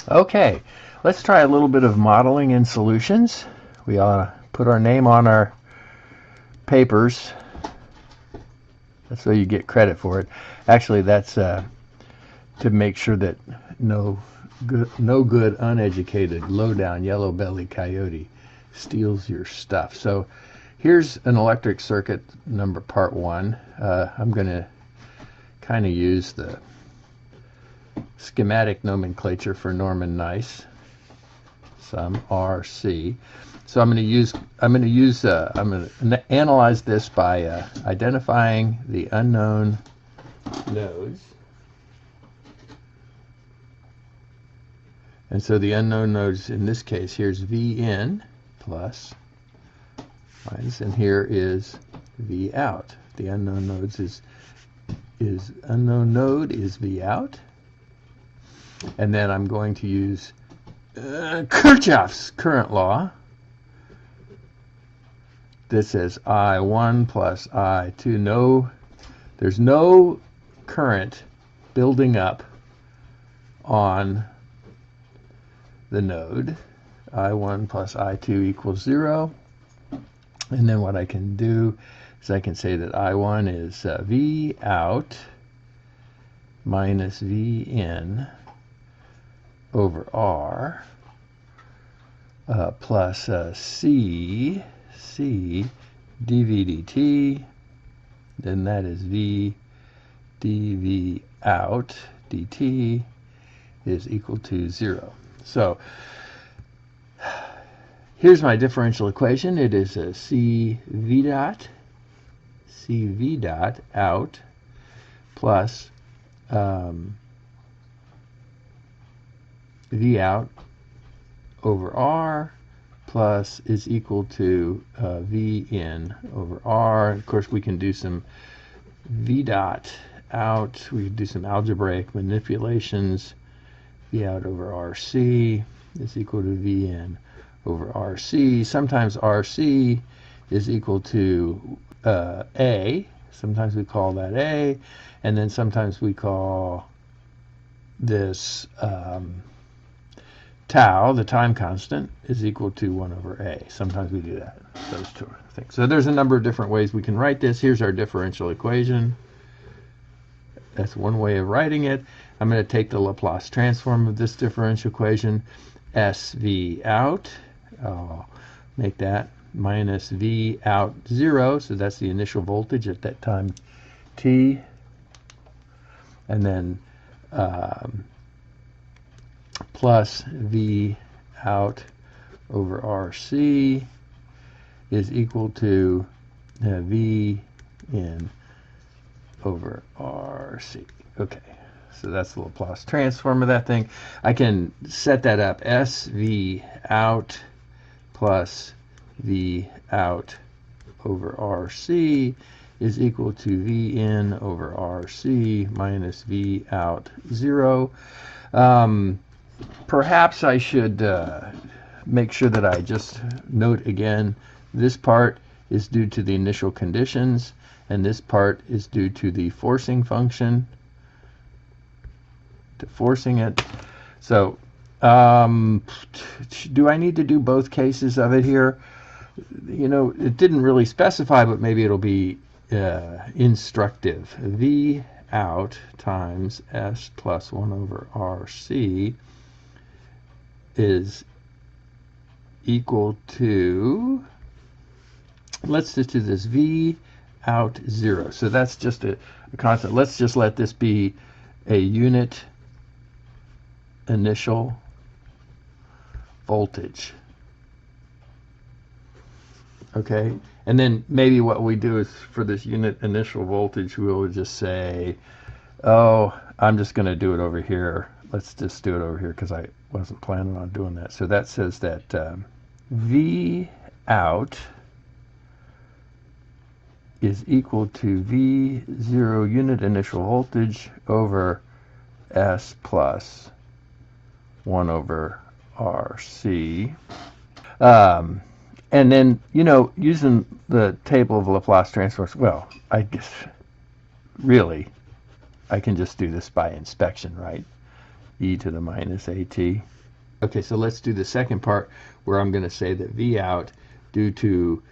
Okay, let's try a little bit of modeling in solutions. We ought to put our name on our papers. That's so you get credit for it. Actually, that's to make sure that no good, uneducated, low-down, yellow-bellied coyote steals your stuff. So here's an electric circuit number part 1. I'm going to kind of use the schematic nomenclature for Norman Nice, some RC. So I'm going to analyze this by identifying the unknown nodes. And so the unknown nodes in this case, here's V in plus minus, and here is V out. The unknown nodes is unknown node is V out. And then I'm going to use Kirchhoff's current law. This says I1 plus I2. There's no current building up on the node. I1 plus I2 equals 0. And then what I can do is I can say that I1 is V out minus V in over R plus C dV dt. Then that is V dV out dt is equal to 0. So here's my differential equation. It is a CV dot out plus V out over R plus is equal to V in over R. Of course, we can do some V dot out. We can do some algebraic manipulations. V out over RC is equal to V in over RC. Sometimes RC is equal to A. Sometimes we call that A. And then sometimes we call this tau, the time constant, is equal to 1 over A. Sometimes we do that, those two things. So there's a number of different ways we can write this. Here's our differential equation. That's one way of writing it. I'm going to take the Laplace transform of this differential equation. SV out, I'll make that minus V out 0. So that's the initial voltage at that time t. And then plus V out over RC is equal to V in over RC. Okay, so that's the Laplace transform of that thing. I can set that up. SV out plus V out over RC is equal to V in over RC minus V out 0. Perhaps I should make sure that I just note again, this part is due to the initial conditions, and this part is due to the forcing function, to forcing it. So do I need to do both cases of it here? You know, it didn't really specify, but maybe it'll be instructive. V out times S plus 1 over RC is equal to, let's just do this, V out 0. So that's just a constant. Let's just let this be a unit initial voltage. Okay, and then maybe what we do is for this unit initial voltage, we'll just say, oh, I'm just going to do it over here. Let's just do it over here because I wasn't planning on doing that. So that says that V out is equal to V0 unit initial voltage over S plus 1 over RC. And then, you know, using the table of Laplace transforms, well, I guess, really, I can just do this by inspection, right? E to the minus AT. Okay, so let's do the second part where I'm going to say that V out due to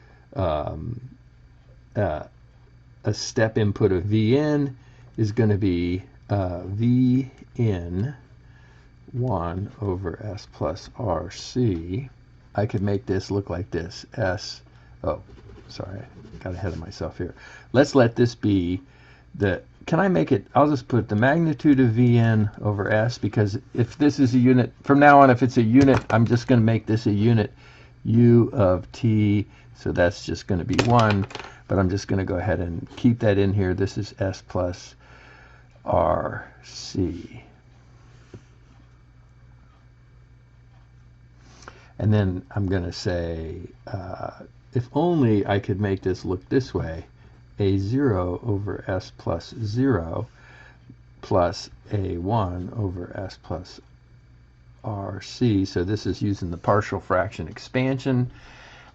a step input of V in is going to be V in 1 over S plus RC. I could make this look like this. Oh, sorry, I got ahead of myself here. Let's let this be the, can I make it, I'll just put the magnitude of Vn over S, because if this is a unit, from now on, if it's a unit, I'm just going to make this a unit U of T, so that's just going to be 1, but I'm just going to go ahead and keep that in here. This is S plus RC. And then I'm going to say, if only I could make this look this way, A0 over S plus 0 plus A1 over S plus RC. So this is using the partial fraction expansion.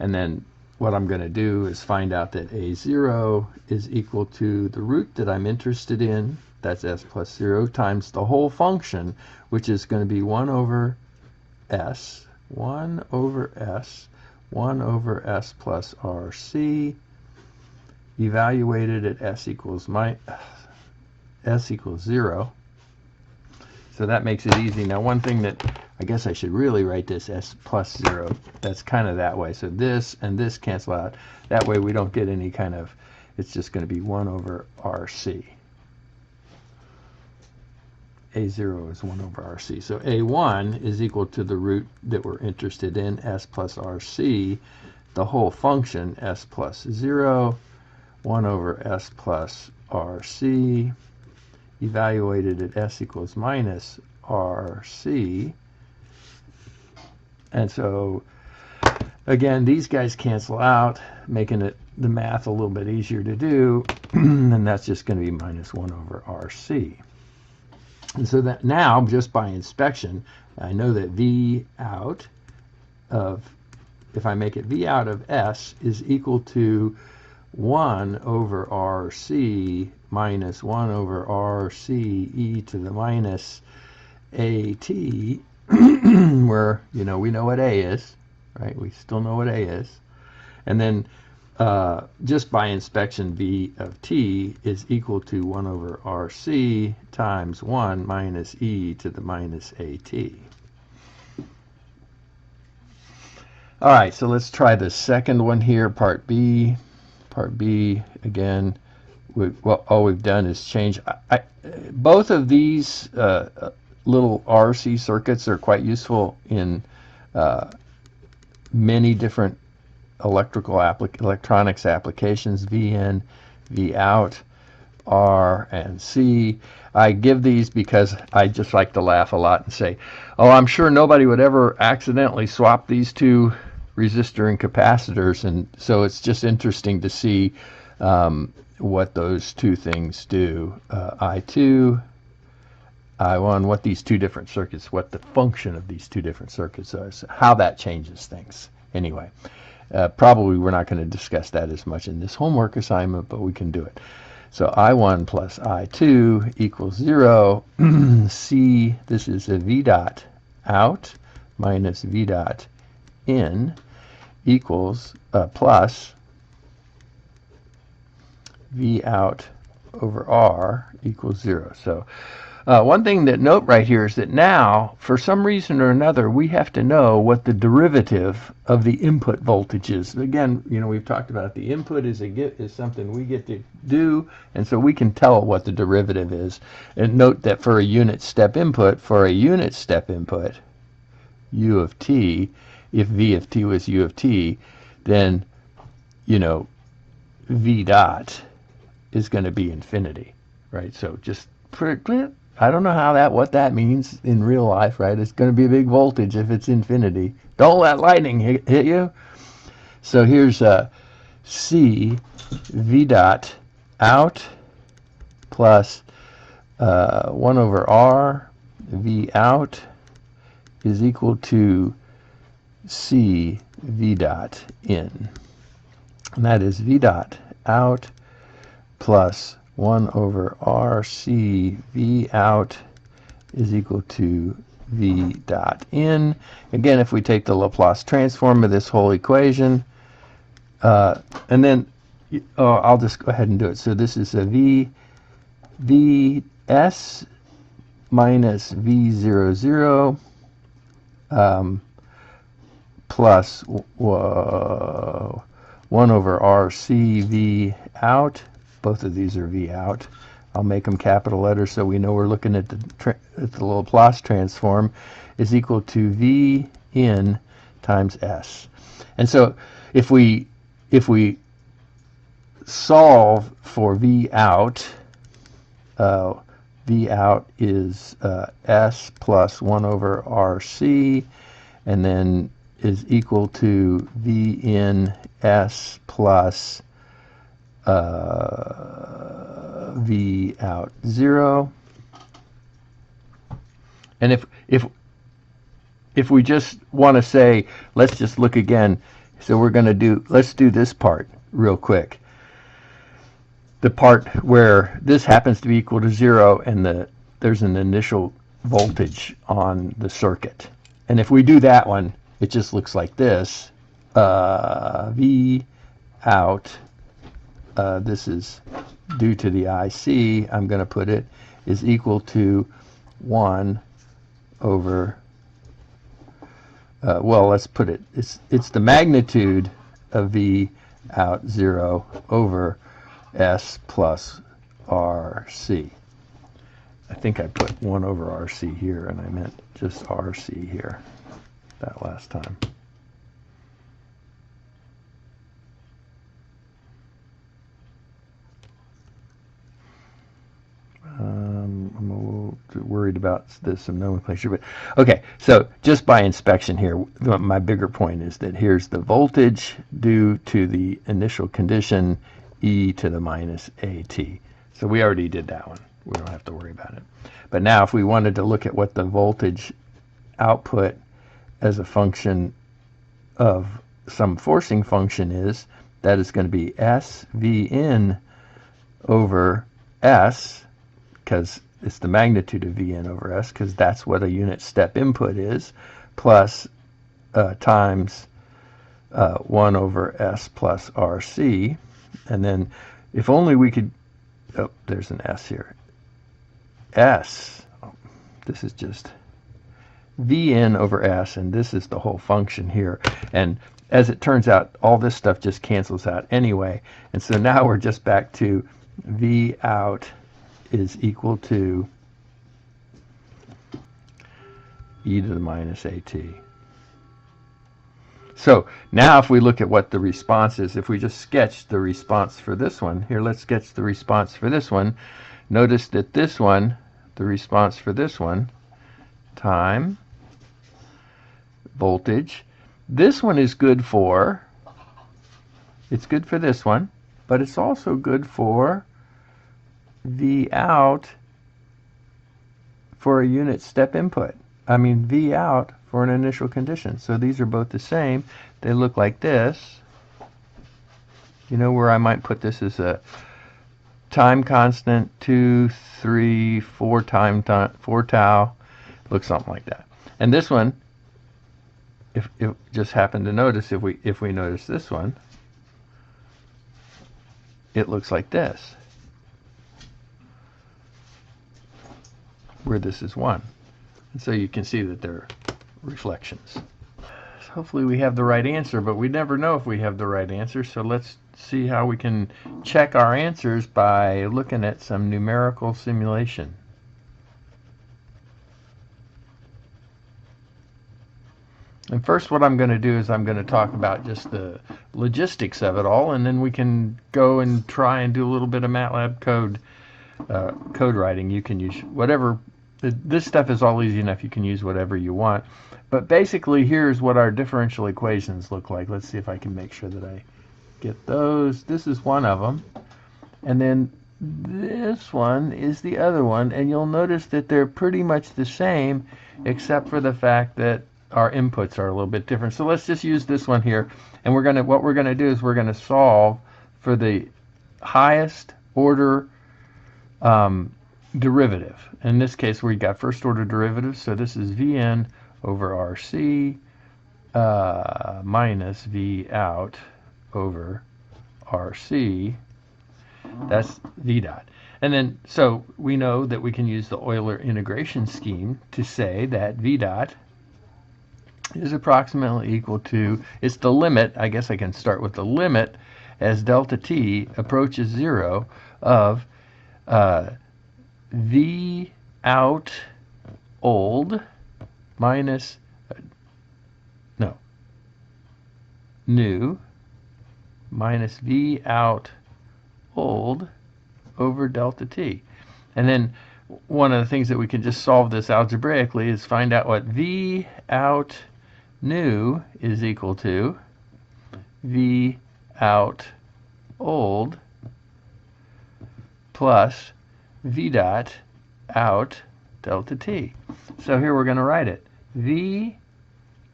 And then what I'm going to do is find out that A0 is equal to the root that I'm interested in, that's S plus 0, times the whole function, which is going to be 1 over S, 1 over S, 1 over S plus RC, evaluated at S equals 0. So that makes it easy. Now one thing that I guess I should really write this S plus 0, that's kind of that way. So this and this cancel out. That way we don't get any kind of, it's just going to be 1 over RC. A0 is 1 over RC. So A1 is equal to the root that we're interested in, S plus RC, the whole function, S plus 0, 1 over S plus RC, evaluated at S equals minus RC. And so, again, these guys cancel out, making it the math a little bit easier to do, and that's just going to be minus 1 over RC. And so that now, just by inspection, I know that V out of, if I make it V out of S, is equal to 1 over RC minus 1 over RC e to the minus AT, where, you know, we know what A is, right? We still know what A is. And then just by inspection, V of T is equal to 1 over RC times 1 minus e to the minus AT. All right, so let's try the second one here, part B. Part B, again, all we've done is change. Both of these little RC circuits are quite useful in many different electronics applications, V in, V out, R, and C. I give these because I just like to laugh a lot and say, oh, I'm sure nobody would ever accidentally swap these two resistor and capacitors, and so it's just interesting to see what those two things do. I2, I1, what these two different circuits, what the function of these two different circuits are, so how that changes things. Anyway, probably we're not going to discuss that as much in this homework assignment, but we can do it. So I1 plus I2 equals 0. C, this is a V dot out minus V dot in equals plus V out over R equals 0. So one thing that note right here is that now, for some reason or another, we have to know what the derivative of the input voltage is. Again, you know, we've talked about the input is something we get to do, and so we can tell what the derivative is. And note that for a unit step input, U of t, if V of t was U of t, then, you know, V dot is going to be infinity, right? So just I don't know what that means in real life, right? It's going to be a big voltage if it's infinity. Don't let lightning hit you. So here's C V dot out plus 1 over R V out is equal to C V dot in. And that is V dot out plus 1 over RC V out is equal to v dot in. Again, if we take the Laplace transform of this whole equation, and then I'll just go ahead and do it. So this is a vs minus v00 plus 1 over RC v out. Both of these are v out. I'll make them capital letters so we know we're looking at the Laplace transform is equal to v in times s. And so if we solve for v out is s plus 1 over RC, and then is equal to v in s plus v out 0. And if we just want to say, let's just look again. So we're going to let's do this part real quick. The part where this happens to be equal to 0 and there's an initial voltage on the circuit. And if we do that one, it just looks like this. V out, this is due to the IC, I'm going to put it, is equal to 1 over, well, let's put it, it's the magnitude of V out 0 over S plus RC. I think I put 1 over RC here, and I meant just RC here that last time. I'm a little worried about this nomenclature, but okay, so just by inspection here, my bigger point is that here's the voltage due to the initial condition e to the minus at. So we already did that one. We don't have to worry about it. But now if we wanted to look at what the voltage output as a function of some forcing function is, that is going to be S V in over S, because it's the magnitude of V in over S, because that's what a unit step input is, plus times 1 over S plus RC. And then if only we could, oh, there's an S here. S, this is just V in over S, and this is the whole function here. And as it turns out, all this stuff just cancels out anyway. And so now we're just back to V out is equal to e to the minus at. So now if we look at what the response is, if we just sketch the response for this one, here let's sketch the response for this one. Notice that this one, the response for this one, time, voltage, this one is good for, it's good for this one, but it's also good for V out for a unit step input. I mean V out for an initial condition. So these are both the same. They look like this. You know where I might put this as a time constant, 2, 3, 4 4 tau. Looks something like that. And this one, if just happen to notice, if we notice this one, it looks like this, where this is 1. And so you can see that they're reflections. So hopefully we have the right answer, but we never know if we have the right answer. So let's see how we can check our answers by looking at some numerical simulation. And first what I'm going to do is I'm going to talk about just the logistics of it all, and then we can go and try and do a little bit of MATLAB code writing. You can use whatever. This stuff is all easy enough. You can use whatever you want. But basically here's what our differential equations look like. Let's see if I can make sure that I get those. This is one of them. And then this one is the other one. And you'll notice that they're pretty much the same, except for the fact that our inputs are a little bit different. So let's just use this one here, and what we're gonna do is we're gonna solve for the highest order derivative. In this case, we got first order derivative, so this is Vn over Rc minus V out over Rc. That's V dot. And then, so we know that we can use the Euler integration scheme to say that V dot is approximately equal to, it's the limit, I guess I can start with the limit as delta t approaches 0 of V out old minus, new minus V out old over delta t. And then one of the things that we can just solve this algebraically is find out what V out new is equal to V out old plus V dot out delta t. So here we're going to write it. V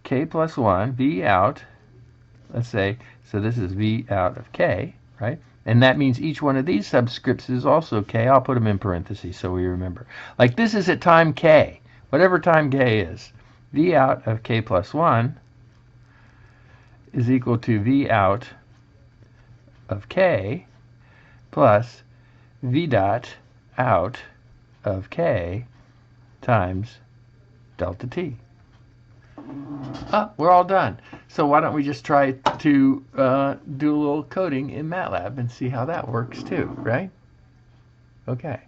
k plus 1, V out, let's say, so this is V out of k, right? And that means each one of these subscripts is also k. I'll put them in parentheses so we remember. Like this is at time k, whatever time k is. V out of k plus 1 is equal to V out of k plus V dot out of k times delta t. We're all done. So why don't we just try to do a little coding in MATLAB and see how that works too, right? Okay.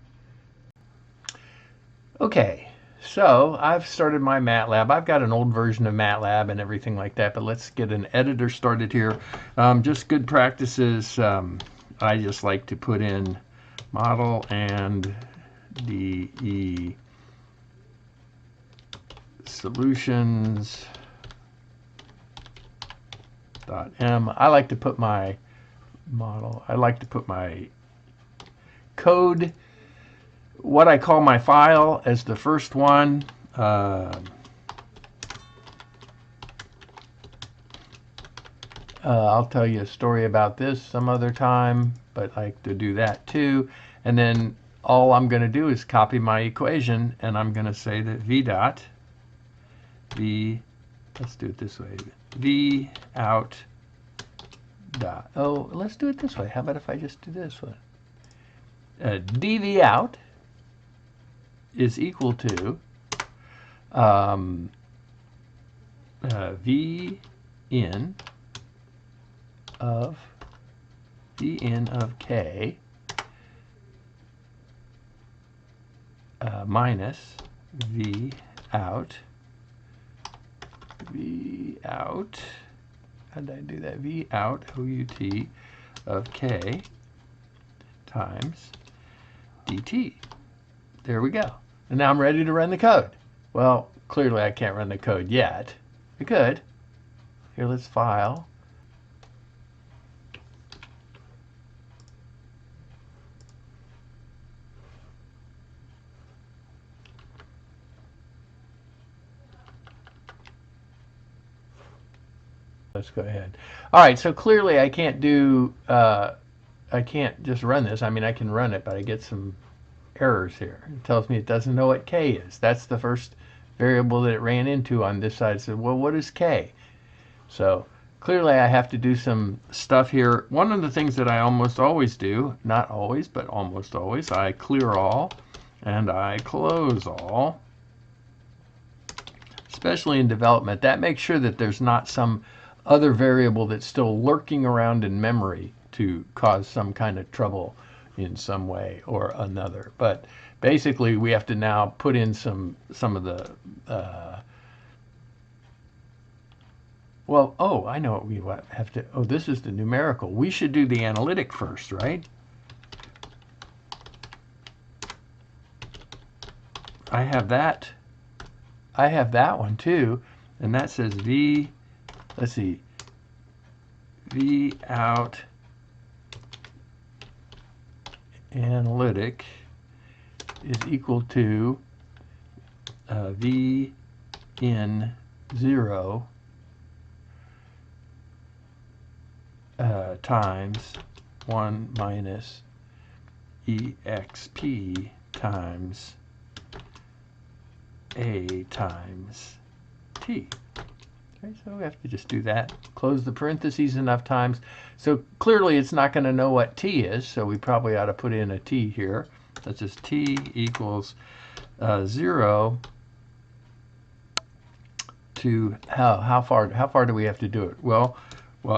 Okay, so I've started my MATLAB. I've got an old version of MATLAB and everything like that, but let's get an editor started here. Just good practices. I just like to put in model and DE solutions .m. I like to put my model, I like to put my code, what I call my file, as the first one. I'll tell you a story about this some other time, but I like to do that too. And then all I'm going to do is copy my equation, and I'm going to say that V dot, let's do it this way, V out dot, let's do it this way. How about if I just do this one? dV out is equal to V in of k minus V out, how did I do that? V out, O-U-T, of k times dt. There we go. And now I'm ready to run the code. Well, clearly I can't run the code yet. I could. Here, let's file. Let's go ahead. All right, so clearly I can't do, I can't just run this. I mean, I can run it, but I get some errors here. It tells me it doesn't know what k is. That's the first variable that it ran into on this side. It said, well, what is k? So clearly I have to do some stuff here. One of the things that I almost always do, not always, but almost always, I clear all and I close all, especially in development. That makes sure that there's not some other variable that's still lurking around in memory to cause some kind of trouble in some way or another. But basically we have to now put in some of the I know what we have to, this is the numerical. We should do the analytic first, right? I have that one too, and that says V, let's see, V out analytic is equal to V in 0 times 1 minus EXP times A times T. Okay, so we have to just do that. Close the parentheses enough times. So clearly it's not going to know what T is, so we probably ought to put in a T here. That's just T equals 0 to how far do we have to do it? Well,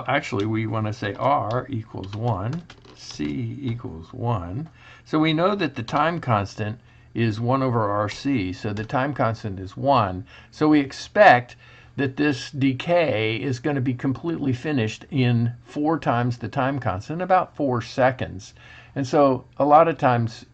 actually we want to say R equals 1, C equals 1. So we know that the time constant is 1 over RC, so the time constant is 1. So we expect that this decay is going to be completely finished in 4 times the time constant, about 4 seconds. And so a lot of times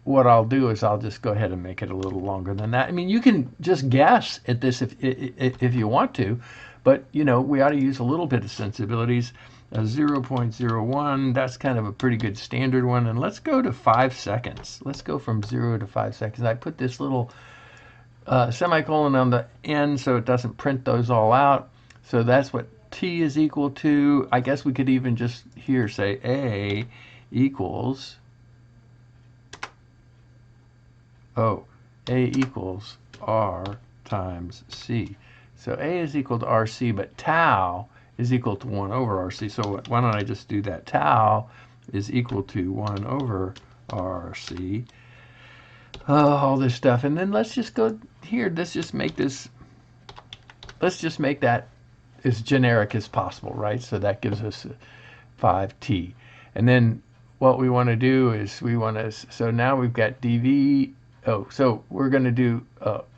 what I'll do is I'll just go ahead and make it a little longer than that. I mean, you can just guess at this if you want to, but you know, we ought to use a little bit of sensibilities. 0.01, that's kind of a pretty good standard one. And let's go to 5 seconds. Let's go from 0 to 5 seconds. I put this little semicolon on the end so it doesn't print those all out. So that's what T is equal to. I guess we could even just here say A equals A equals R times C. So A is equal to RC, but tau is equal to 1 over RC. So why don't I just do that? Tau is equal to 1 over RC. All this stuff. And then let's just go here. Let's just make that as generic as possible, right? So that gives us 5t. And then what we want to do is so now we've got dv. So we're going to do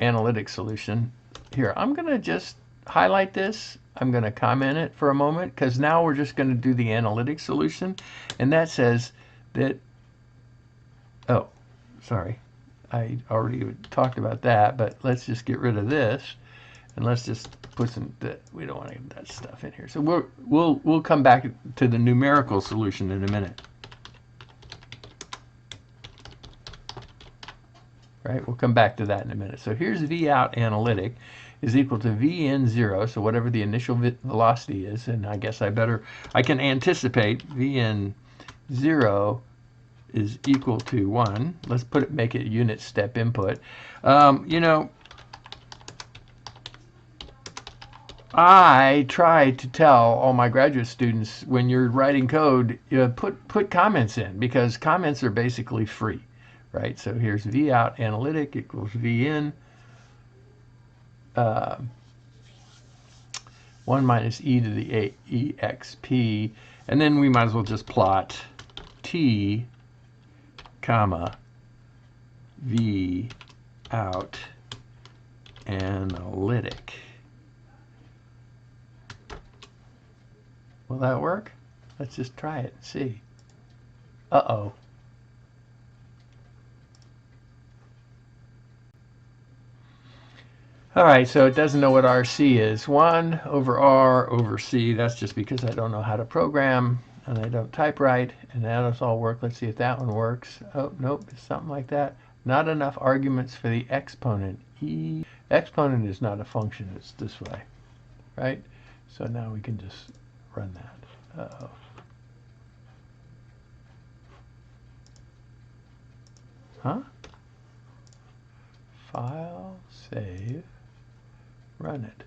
analytic solution here. I'm going to just highlight this. I'm going to comment it for a moment because now we're just going to do the analytic solution. And that says that, sorry, I already talked about that, but let's just get rid of this and let's just put we don't want to get that stuff in here. So we'll come back to the numerical solution in a minute. Right, we'll come back to that in a minute. So here's V out analytic is equal to V in 0, so whatever the initial velocity is, and I guess I can anticipate V in 0 is equal to 1. Let's make it unit step input. You know, I try to tell all my graduate students when you're writing code, put comments in because comments are basically free. Right, so here's V out analytic equals V in 1 minus e to the exp, and then we might as well just plot t, comma, V out analytic. Will that work? Let's just try it and see. Uh-oh. All right, so it doesn't know what RC is. 1 over R over C. That's just because I don't know how to program and I don't type right. And now does all work. Let's see if that one works. Oh, nope, it's something like that. Not enough arguments for the exponent. Exponent is not a function. It's this way, right? So now we can just run that. Uh-oh. Huh? File, save. Run it.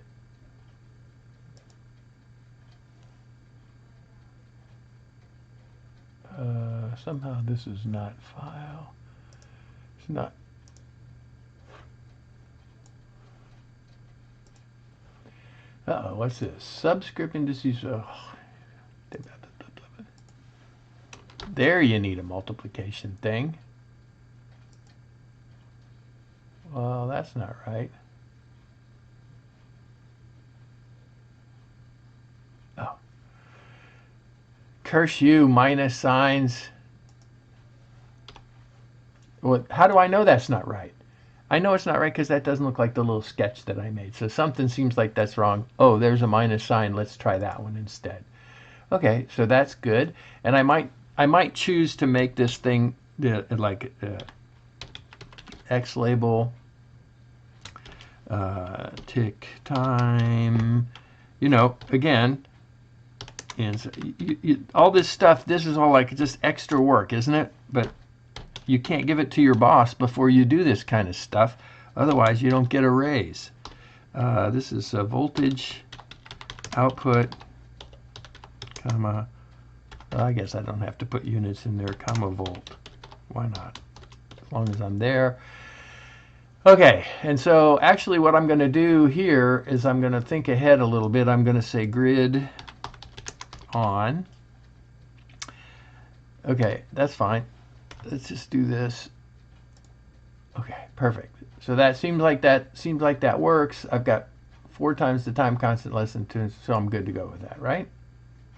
Somehow this is not file. It's not. Uh-oh, what's this? Subscript indices. Oh. There you need a multiplication thing. Well, that's not right. Oh. Curse you, minus signs. Well, how do I know that's not right? I know it's not right because that doesn't look like the little sketch that I made. So something seems like that's wrong. Oh, there's a minus sign. Let's try that one instead. Okay, so that's good. And I might choose to make this thing like X label, tick time. You know, again, and so all this stuff. This is all like just extra work, isn't it? But You can't give it to your boss before you do this kind of stuff. Otherwise, you don't get a raise. This is a voltage output, comma, I guess I don't have to put units in there, comma volt. Why not? As long as I'm there. Okay, and so actually what I'm going to do here is I'm going to think ahead a little bit. I'm going to say grid on. Okay, that's fine. Let's just do this. Okay, perfect. So that seems like that works. I've got 4 times the time constant less than 2, so I'm good to go with that, right?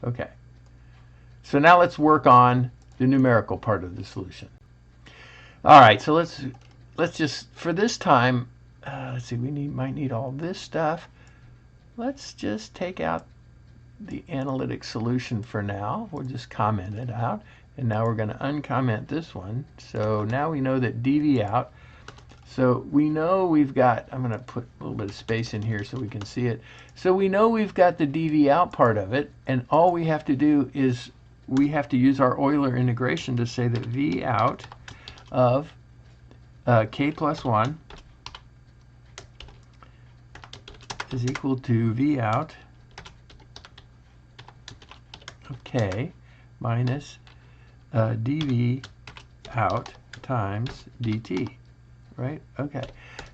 Okay. So now let's work on the numerical part of the solution. All right, so let's just, for this time, let's see, we might need all this stuff. Let's just take out the analytic solution for now. We'll just comment it out. And now we're going to uncomment this one. So now we know that dv out. So we know we've got, I'm going to put a little bit of space in here so we can see it. So we know we've got the dv out part of it. And all we have to do is we have to use our Euler integration to say that v out of k plus 1 is equal to v out of k minus dv out times dt, right? Okay,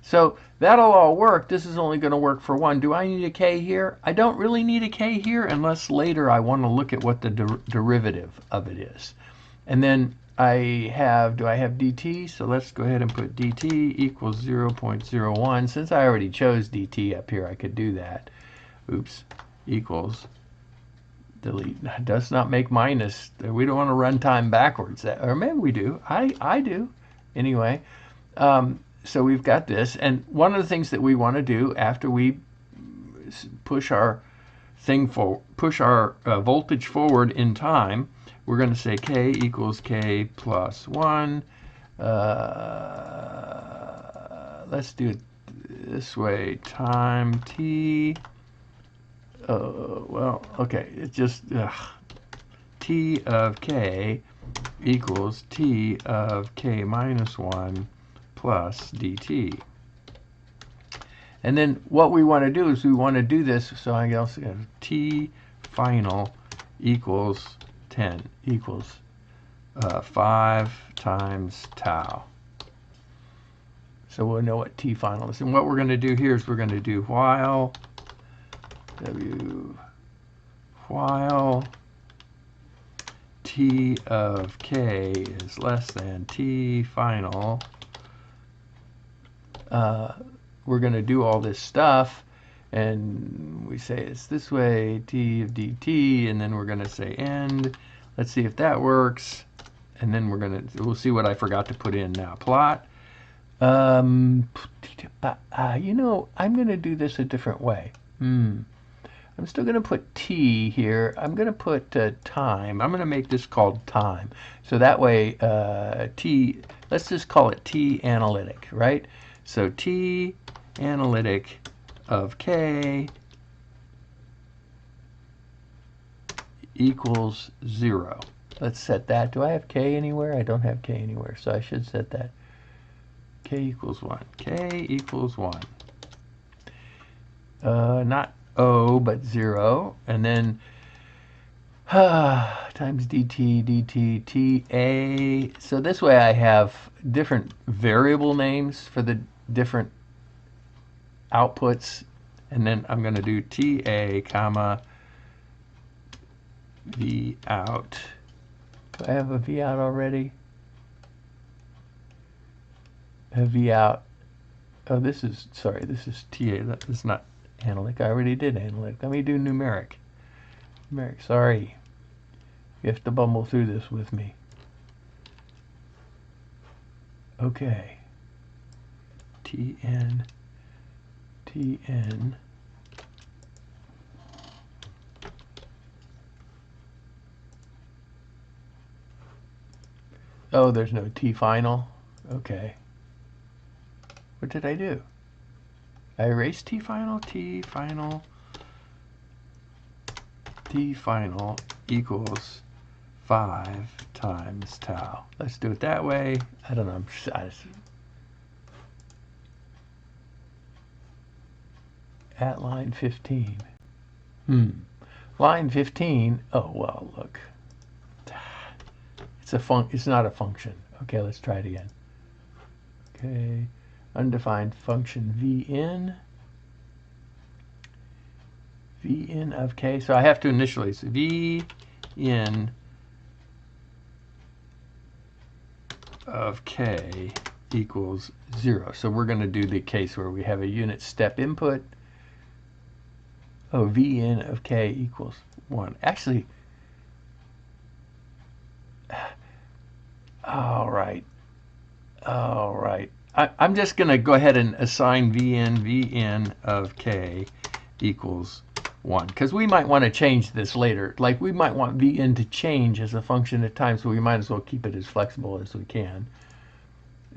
so that'll all work. This is only going to work for 1. Do I need a k here? I don't really need a k here unless later I want to look at what the derivative of it is. And then do I have dt? So let's go ahead and put dt equals 0.01. Since I already chose dt up here, I could do that. Oops, equals, delete, does not make minus. We don't want to run time backwards. Or maybe we do. I do. Anyway, so we've got this. And one of the things that we want to do after we push our voltage forward in time, we're going to say k equals k plus 1. Let's do it this way. Time t. Well, okay. It's just t of k equals t of k minus 1 plus dt. And then what we want to do is we want to do this. So I guess t final equals 10 equals 5 times tau. So we'll know what t final is. And what we're going to do here is we're going to do while t of k is less than t final, we're going to do all this stuff, and we say it's this way, t of dt, and then we're going to say end. Let's see if that works, and then we'll see what I forgot to put in now. Plot. You know, I'm going to do this a different way. I'm still going to put t here. I'm going to put time. I'm going to make this called time. So that way, t, let's just call it t analytic, right? So t analytic of k equals 0. Let's set that. Do I have k anywhere? I don't have k anywhere, so I should set that. K equals 1. K equals 1. Not O, but 0. And then times dt, ta. So this way I have different variable names for the different outputs. And then I'm going to do ta, comma, v out. Do I have a v out already? A v out. Oh, this is, sorry, this is ta. That is not analytic. I already did analytic. Let me do numeric. Numeric, sorry. You have to bumble through this with me. Okay. Tn. Oh, there's no t final. Okay. What did I do? I erased t final. T final equals 5 times tau. Let's do it that way. I don't know. At line 15. Line 15. Oh, well, look. It's not a function. Okay, let's try it again. Okay, undefined function Vn. Vn of k. So I have to initialize Vn of k equals 0. So we're going to do the case where we have a unit step input. Oh, Vn of k equals 1. Actually, all right. I'm just going to go ahead and assign Vn of k equals 1, because we might want to change this later. Like, we might want Vn to change as a function at times, so we might as well keep it as flexible as we can.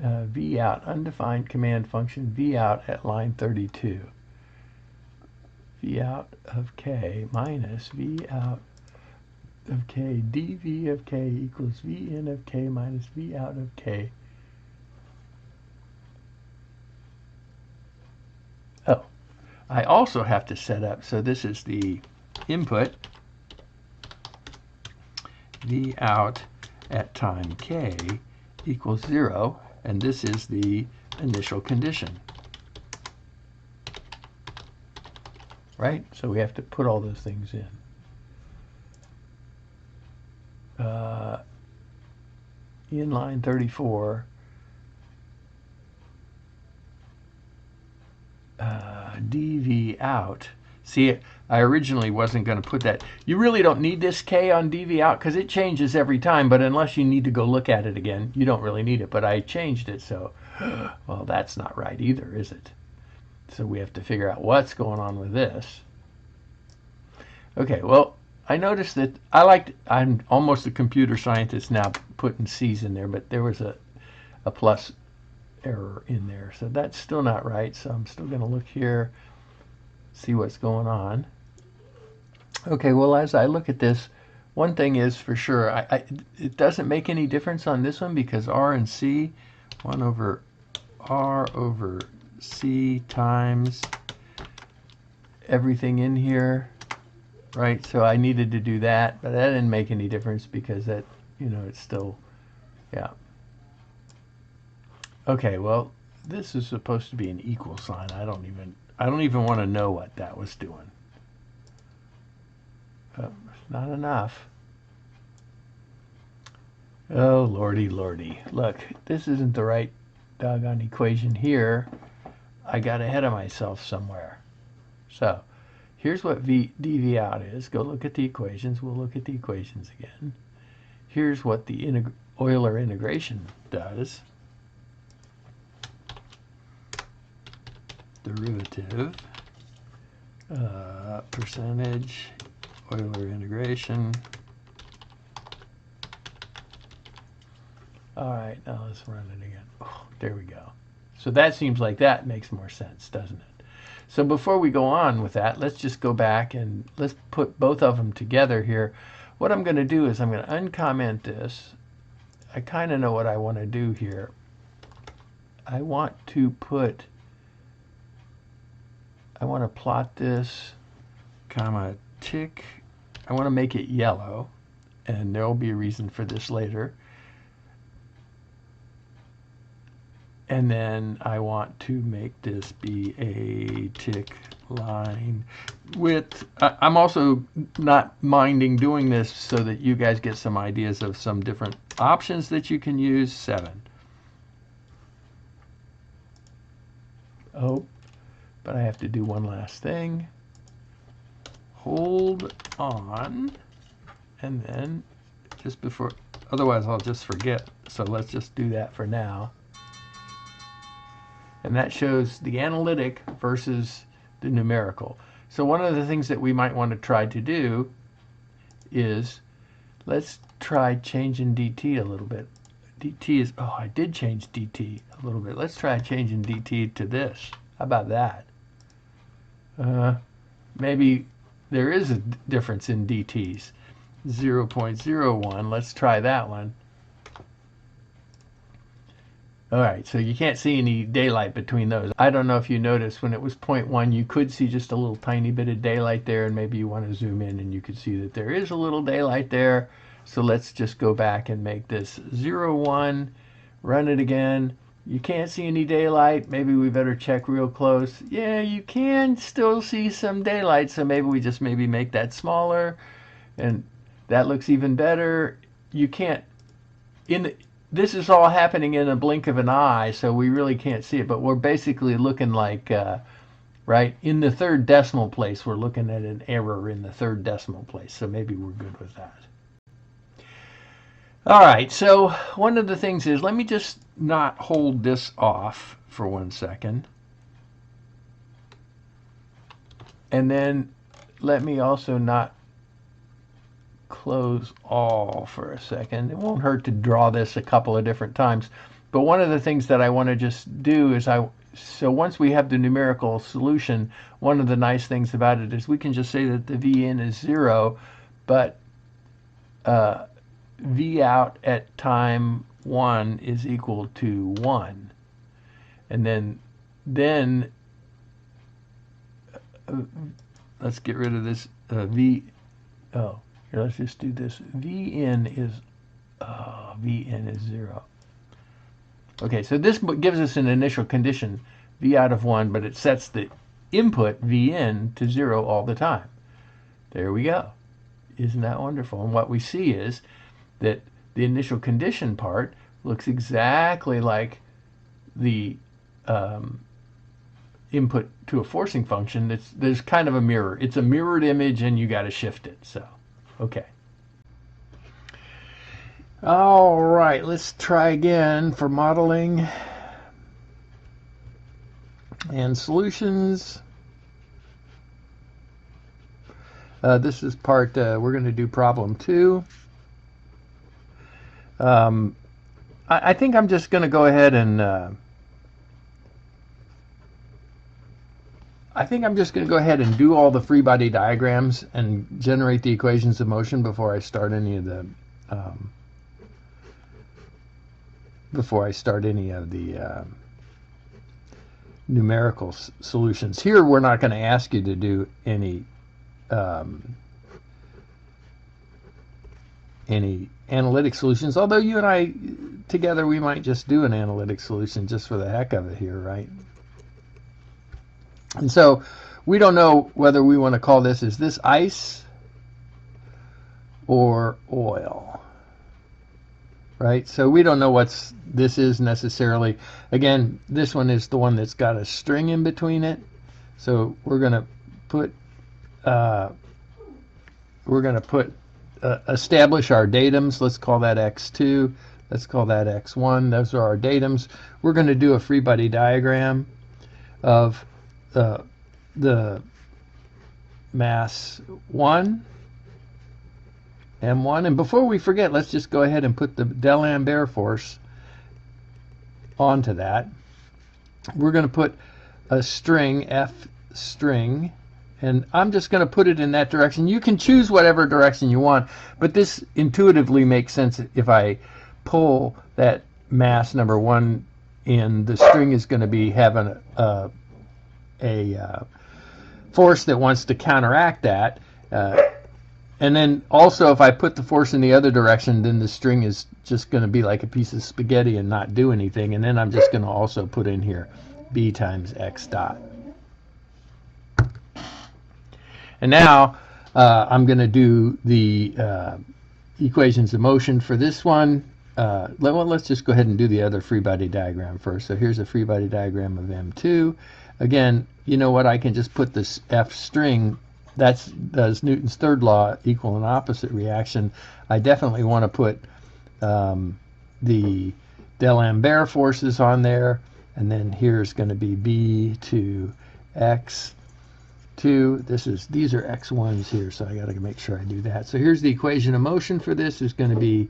Vout, undefined command function, Vout at line 32. Vout of k minus Vout of k, dv of k equals Vn of k minus Vout of k. Oh, I also have to set up, so this is the input, Vout at time k equals 0, and this is the initial condition. Right? So we have to put all those things in. In line 34, dv out. See, I originally wasn't going to put that. You really don't need this k on dv out because it changes every time, but unless you need to go look at it again, you don't really need it. But I changed it, so, well, that's not right either, is it? So we have to figure out what's going on with this. Okay, well, I noticed that I'm almost a computer scientist now putting C's in there, but there was a plus error in there. So that's still not right. So I'm still going to look here, see what's going on. Okay, well, as I look at this, one thing is for sure, it doesn't make any difference on this one because R and C, 1 over R over C times everything in here, right? So I needed to do that, but that didn't make any difference because that, it's still, yeah. Okay, well, this is supposed to be an equal sign. I don't even want to know what that was doing. Not enough. Oh, lordy, lordy. Look, this isn't the right doggone equation here. I got ahead of myself somewhere. So here's what dv out is. Go look at the equations. We'll look at the equations again. Here's what the Euler integration does. Derivative, percentage, Euler integration. All right, now let's run it again. Oh, there we go. So that seems like that makes more sense, doesn't it? So before we go on with that, let's just go back and let's put both of them together here. What I'm going to do is I'm going to uncomment this. I kind of know what I want to do here. I want to plot this, comma, tick. I want to make it yellow, and there will be a reason for this later. And then I want to make this be a tick line width. I'm also not minding doing this so that you guys get some ideas of some different options that you can use. 7. Oh, but I have to do one last thing. Hold on, and then just before, otherwise I'll just forget. So let's just do that for now. And that shows the analytic versus the numerical. So one of the things that we might want to try to do is, let's try changing dt a little bit. dt is, oh, I did change dt a little bit. Let's try changing dt to this. How about that? Maybe there is a difference in dt's. 0.01. Let's try that one. All right, so you can't see any daylight between those. I don't know if you noticed when it was 0.1, you could see just a little tiny bit of daylight there, and maybe you want to zoom in and you could see that there is a little daylight there. So let's just go back and make this 0.1, run it again. You can't see any daylight. Maybe we better check real close. Yeah, you can still see some daylight, so maybe we just make that smaller, and that looks even better. You can't, this is all happening in a blink of an eye, so we really can't see it, but we're basically looking like, right, in the third decimal place, we're looking at an error in the third decimal place, so maybe we're good with that. All right, so one of the things is, let me just not hold this off for 1 second. And then let me also not close all for a second. It won't hurt to draw this a couple of different times. But one of the things that I want to just do is so once we have the numerical solution, one of the nice things about it is we can just say that the V in is 0, but V out at time 1 is equal to 1. And then let's get rid of this V. Oh, here, let's just do this. V in is 0. Okay, so this gives us an initial condition, V out of 1, but it sets the input V in to 0 all the time. There we go. Isn't that wonderful? And what we see is that the initial condition part looks exactly like the input to a forcing function. There's kind of a mirror. It's a mirrored image, and you got to shift it. So, okay. All right, let's try again for modeling and solutions. This is part, we're going to do problem 2. I think I'm just going to go ahead and do all the free body diagrams and generate the equations of motion before I start any of the numerical solutions. Here we're not going to ask you to do any analytic solutions, although you and I together we might just do an analytic solution just for the heck of it here, right? And so we don't know whether we want to call this, is this ice or oil, right? So we don't know what this is necessarily. Again, this one is the one that's got a string in between it. So we're going to put establish our datums. Let's call that x2. Let's call that x1. Those are our datums. We're going to do a free body diagram of the mass 1, m1. And before we forget, let's just go ahead and put the D'Alembert force onto that. We're going to put a string, F string, and I'm just going to put it in that direction. You can choose whatever direction you want, but this intuitively makes sense. If I pull that mass number 1 in, the string is going to be having a force that wants to counteract that. And then also, if I put the force in the other direction, then the string is just going to be like a piece of spaghetti and not do anything. And then I'm just going to also put in here B times X dot. And now I'm going to do the equations of motion for this one. Let's just go ahead and do the other free body diagram first. So here's a free body diagram of M2. Again, you know what? I can just put this F string. Does Newton's third law, equal and opposite reaction. I definitely want to put the D'Alembert forces on there. And then here's going to be B to X. These are x1s here, so I got to make sure I do that. So here's the equation of motion for this. Is going to be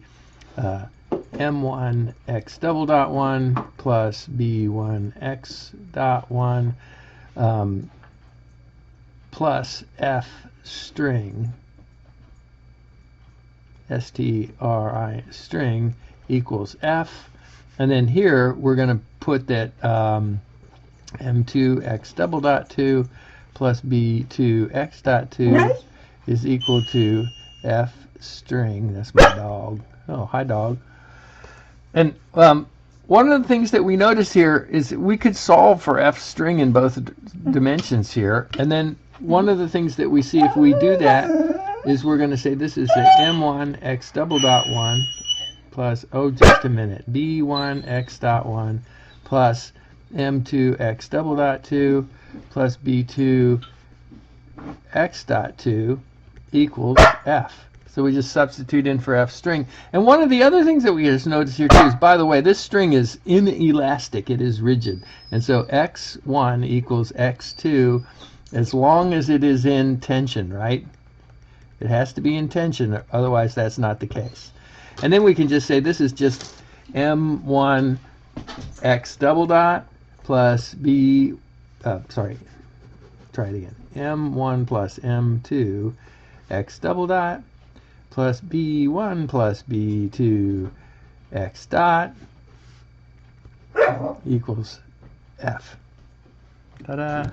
m1 x double dot 1 plus b1 x dot 1 plus f string string equals F. And then here we're going to put that M2 x double dot 2 plus B2 x dot 2 is equal to F string. That's my dog. Oh, hi, dog. And one of the things that we notice here is we could solve for F string in both dimensions here. And then one of the things that we see if we do that is we're going to say this is a M1 x double dot 1 plus, oh, just a minute, B1 x dot 1 plus M2 x double dot 2 plus B2 x dot 2 equals F. So we just substitute in for F string. And one of the other things that we just notice here too is, by the way, this string is inelastic. It is rigid. And so x1 equals x2 as long as it is in tension, right? It has to be in tension, otherwise that's not the case. And then we can just say this is just M1 x double dot plus B, sorry, try it again. M1 plus M2 x double dot plus B1 plus B2 x dot equals F. Ta-da!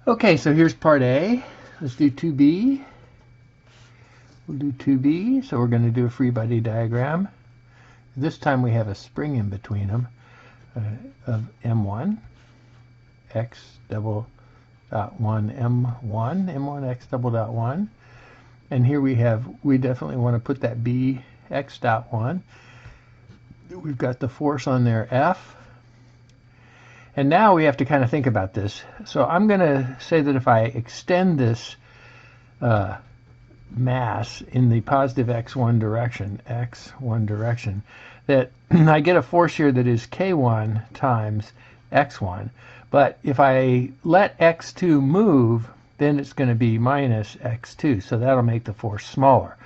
Okay, so here's part A. Let's do 2B. We'll do 2B, so we're going to do a free body diagram. This time we have a spring in between them of M1 x double dot 1 M1 x double dot 1, and here we definitely want to put that B x dot 1. We've got the force on there F, and now we have to kind of think about this. So I'm going to say that if I extend this mass in the positive x1 direction, that I get a force here that is K1 times x1. But if I let x2 move, then it's going to be minus x2. So that'll make the force smaller.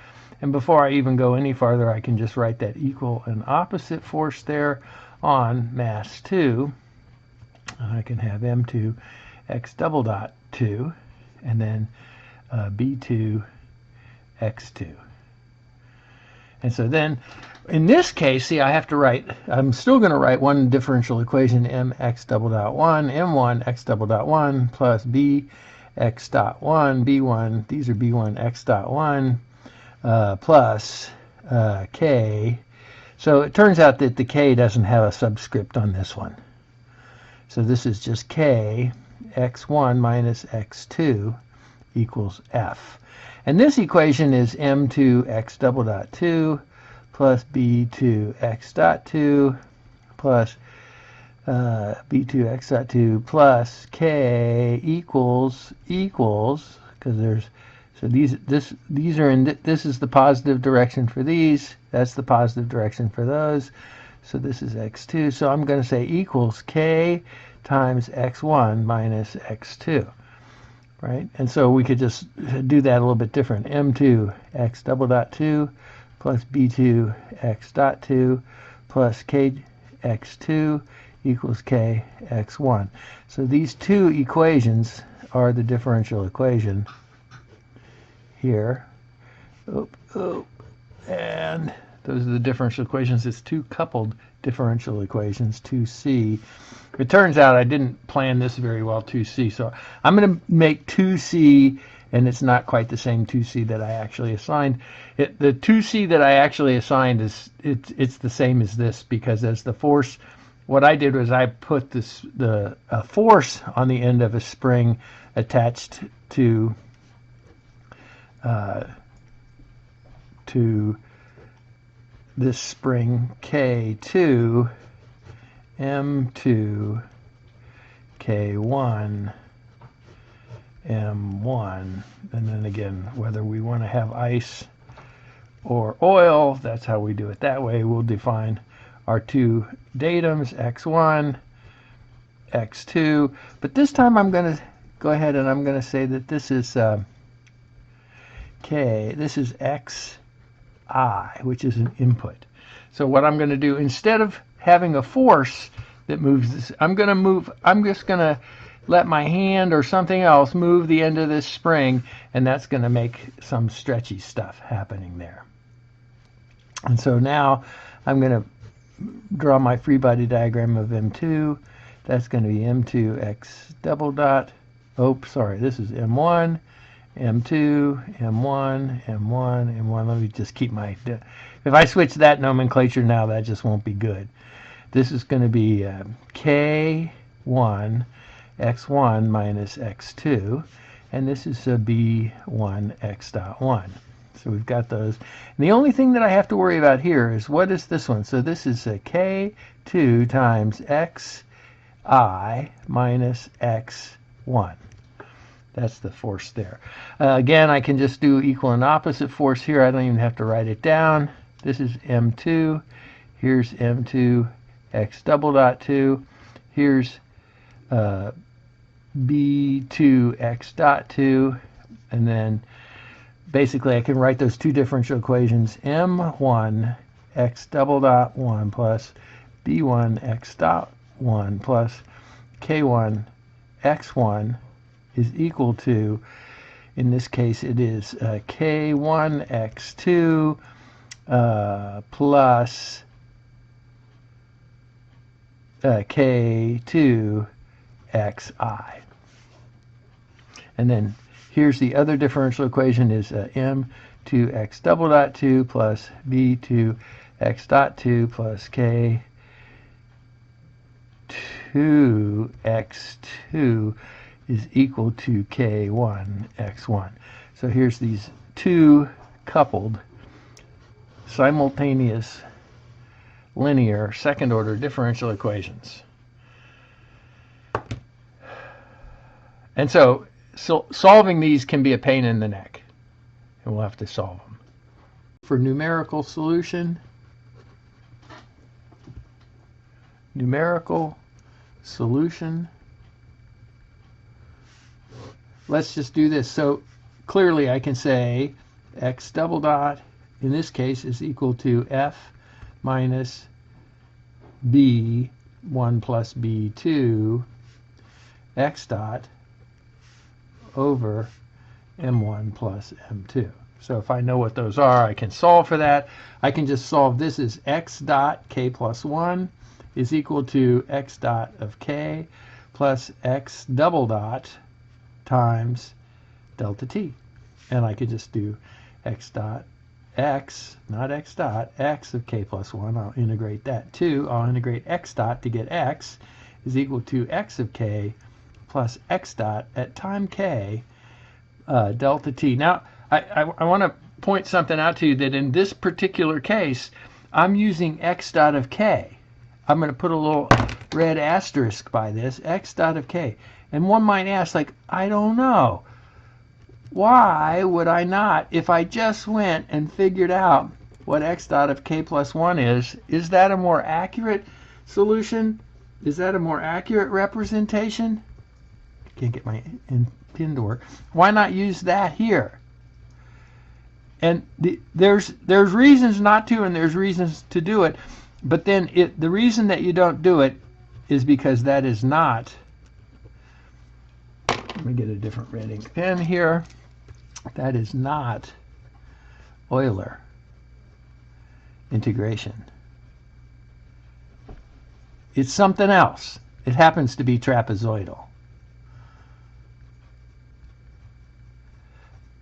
And before I even go any farther, I can just write that equal and opposite force there on mass 2. I can have M2 x double dot 2 and then B2 x2. And so then in this case, see, I have to write, I'm still going to write one differential equation, mx double dot 1, m1 x double dot 1 plus b x dot 1, b1, these are b1 x dot 1 plus k. So it turns out that the k doesn't have a subscript on this one. So this is just k, x1 minus x2 equals f. And this equation is m2 x double dot 2 plus b2 x dot 2 plus b2 x dot 2 plus k equals, because there's, so these are in, this is the positive direction for these, that's the positive direction for those, so this is x2, so I'm going to say equals k times x1 minus x2. Right? And so we could just do that a little bit different. M2 x double dot 2 plus B2 x dot 2 plus k x2 equals k x1. So these two equations are the differential equation here. And those are the differential equations. It's two coupled differential equations, 2c. It turns out I didn't plan this very well, 2c. So I'm going to make 2c, and it's not quite the same 2c that I actually assigned. The 2c that I actually assigned is it's the same as this, because as the force, what I did was I put the force on the end of a spring attached to this spring K2 M2 K1 M1, and then again, whether we want to have ice or oil, that's how we do it that way. We'll define our two datums, x1, x2, but this time I'm going to go ahead and I'm going to say that this is K, this is xi, which is an input. So what I'm going to do, instead of having a force that moves this, I'm just going to let my hand or something else move the end of this spring, and that's going to make some stretchy stuff happening there. And so now I'm going to draw my free body diagram of M2. That's going to be M2 x double dot. Oh, sorry, this is M1, M2, M1, M1, M1. Let me just keep my... If I switch that nomenclature now, that just won't be good. This is going to be K1, X1 minus X2, and this is a B1 X dot 1. So we've got those. And the only thing that I have to worry about here is what is this one? So this is a K2 times Xi minus X1. That's the force there. Again, I can just do equal and opposite force here. I don't even have to write it down. This is M2. Here's M2 X double dot 2. Here's B2 X dot 2. And then basically I can write those two differential equations. M1 X double dot 1 plus B1 X dot 1 plus K1 X1 is equal to, in this case it is K1 X2 plus K2 Xi. And then here's the other differential equation is M2 X double dot 2 plus B2 X dot 2 plus K2 X2 is equal to K1 X1. So here's these two coupled simultaneous linear second order differential equations. And so solving these can be a pain in the neck, and we'll have to solve them. For numerical solution, let's just do this. So clearly I can say X double dot in this case is equal to F minus B1 plus B2 X dot over M1 plus M2. So if I know what those are, I can solve for that. I can just solve this as X dot K plus 1 is equal to X dot of K plus X double dot times delta T. And I could just do X dot X, not X dot, X of K plus 1. I'll integrate that too. I'll integrate X dot to get X is equal to X of K plus X dot at time K delta T. Now, I want to point something out to you that in this particular case, I'm using X dot of K. I'm going to put a little red asterisk by this, X dot of K. And one might ask, like, I don't know. Why would I not, if I just went and figured out what X dot of K plus 1 is that a more accurate solution? Is that a more accurate representation? Can't get my pin to work. Why not use that here? And there's reasons not to, and there's reasons to do it. But then the reason that you don't do it is because that is not. Let me get a different red ink pen here. That is not Euler integration. It's something else. It happens to be trapezoidal.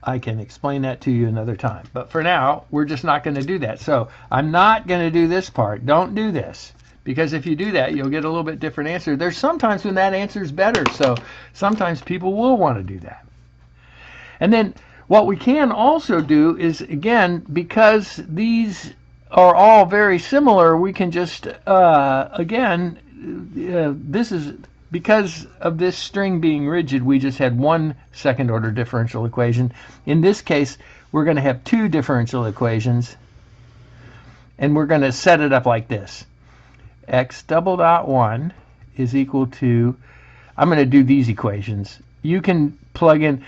I can explain that to you another time. But for now, we're just not going to do that. So I'm not going to do this part. Don't do this. Because if you do that, you'll get a little bit different answer. There's sometimes when that answer is better. So sometimes people will want to do that. And then what we can also do is, again, because these are all very similar, we can just, this is, because of this string being rigid, we just had one second order differential equation. In this case, we're going to have two differential equations, and we're going to set it up like this. X double dot 1 is equal to, I'm going to do these equations. You can plug in,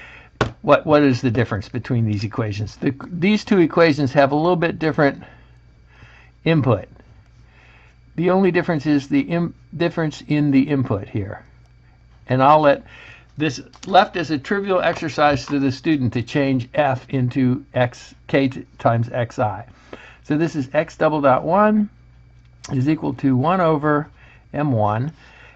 what is the difference between these equations? These two equations have a little bit different input. The only difference is the difference in the input here. And I'll let this left as a trivial exercise to the student to change f into k times xi. So this is x double dot 1 is equal to 1 over m1.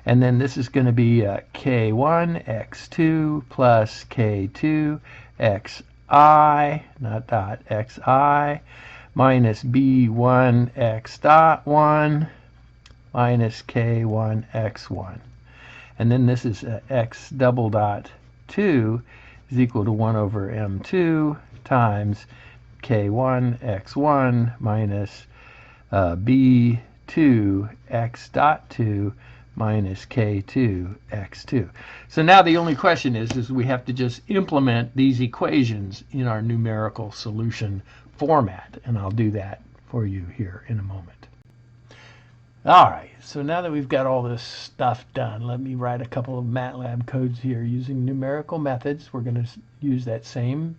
And then this is going to be k1 x2 plus k2 xi, not dot, xi, minus b1 x dot 1 minus k1 x1. And then this is x double dot 2 is equal to 1 over m2 times k1 x1 minus b2 x dot 2 minus k2 x2. So now the only question is we have to just implement these equations in our numerical solution format, and I'll do that for you here in a moment. All right, so now that we've got all this stuff done, let me write a couple of MATLAB codes here using numerical methods. We're going to use that same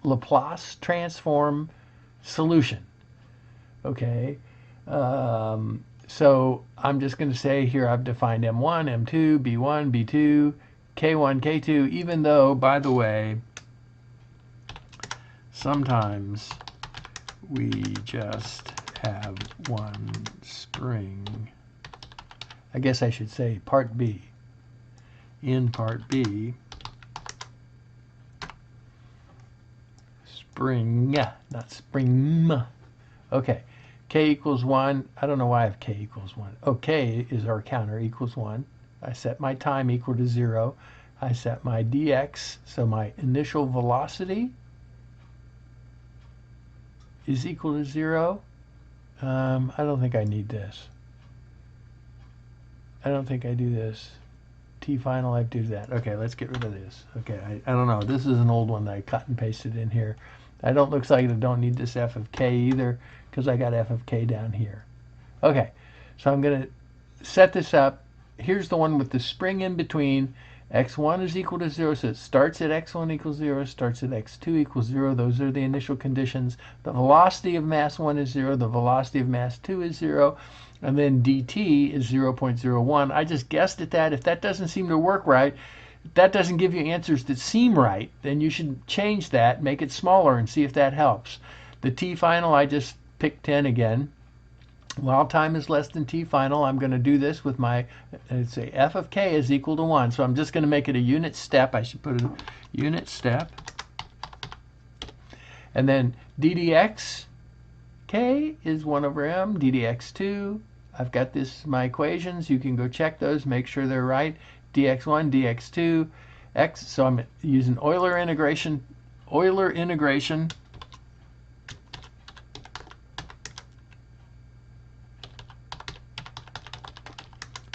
Laplace transform solution. Okay, so I'm just going to say here I've defined M1, M2, B1, B2, K1, K2, even though, by the way, sometimes we just have one spring. I guess I should say part B. In part B, spring, not spring. Okay, k equals 1. I don't know why I have k equals 1. Oh, k is our counter, equals 1. I set my time equal to 0. I set my dx, so my initial velocity is equal to 0. I don't think I need this. I don't think I do this. T final, I do that. Okay, let's get rid of this. Okay, I don't know. This is an old one that I cut and pasted in here. Looks like I don't need this f of k either because I got f of k down here. Okay, so I'm going to set this up. Here's the one with the spring in between. x1 is equal to 0, so it starts at x1 equals 0, starts at x2 equals 0. Those are the initial conditions. The velocity of mass 1 is 0, the velocity of mass 2 is 0, and then dt is 0.01. I just guessed at that. If that doesn't seem to work right, if that doesn't give you answers that seem right, then you should change that, make it smaller, and see if that helps. The t final, I just picked 10 again. While time is less than t final, I'm going to do this with my, let's say f of k is equal to 1. So I'm just going to make it a unit step. I should put a unit step. And then ddx k is 1 over m, ddx2. I've got this, my equations. You can go check those, make sure they're right. dx1, dx2, x. So I'm using Euler integration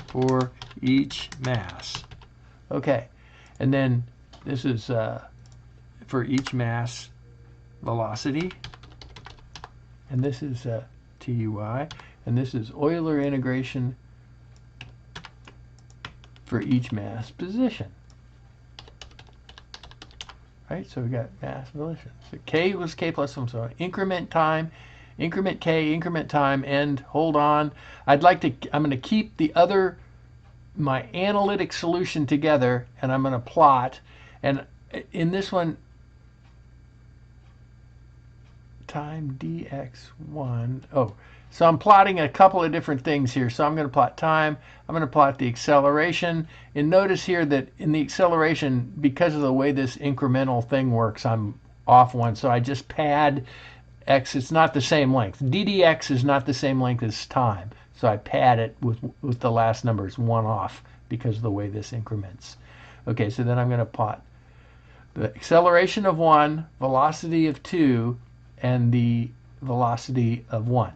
for each mass. Okay, and then this is for each mass velocity, and this is TUI, and this is Euler integration for each mass position. Right, so we got mass position. So k was k plus 1, so increment time, increment k, increment time, and hold on. I'm going to keep my analytic solution together, and I'm going to plot. And in this one, time dx1. Oh, so I'm plotting a couple of different things here. So I'm going to plot time. I'm going to plot the acceleration. And notice here that in the acceleration, because of the way this incremental thing works, I'm off one. So I just pad x. It's not the same length. ddx is not the same length as time. So I pad it with the last numbers 1 off because of the way this increments. Okay, so then I'm going to plot the acceleration of 1, velocity of 2, and the velocity of 1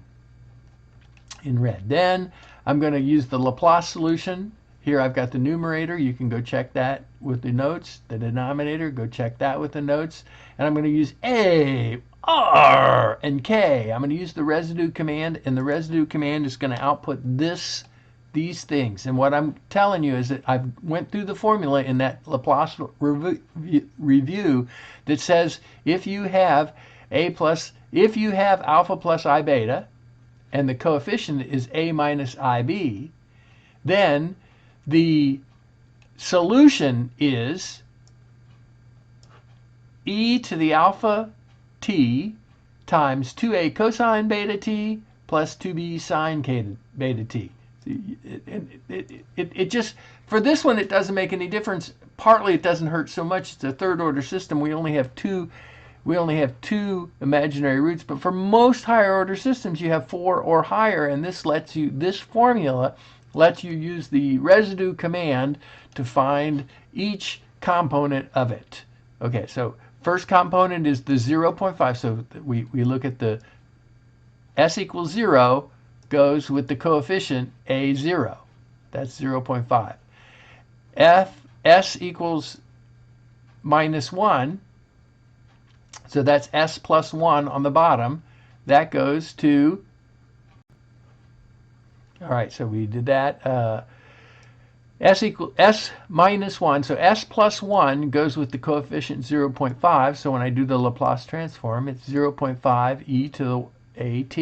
in red. Then I'm going to use the Laplace solution. Here I've got the numerator. You can go check that with the notes. The denominator, go check that with the notes. And I'm going to use A, R, and K. I'm going to use the residue command, and the residue command is going to output these things. And what I'm telling you is that I went through the formula in that Laplace review that says if you have alpha plus I beta, and the coefficient is A minus IB, then the solution is e to the alpha t times 2a cosine beta t plus 2b sine beta t. It just, for this one, it doesn't make any difference. Partly it doesn't hurt so much. It's a third order system. We only have two imaginary roots, but for most higher order systems you have 4 or higher, and this formula lets you use the residue command to find each component of it. Okay, so first component is the 0.5, so we look at the s equals 0 goes with the coefficient a0. That's 0.5. S equals minus 1, so that's s plus 1 on the bottom. That goes to, all right, so we did that. S minus 1, so s plus 1 goes with the coefficient 0.5, so when I do the Laplace transform, it's 0.5 e to the at.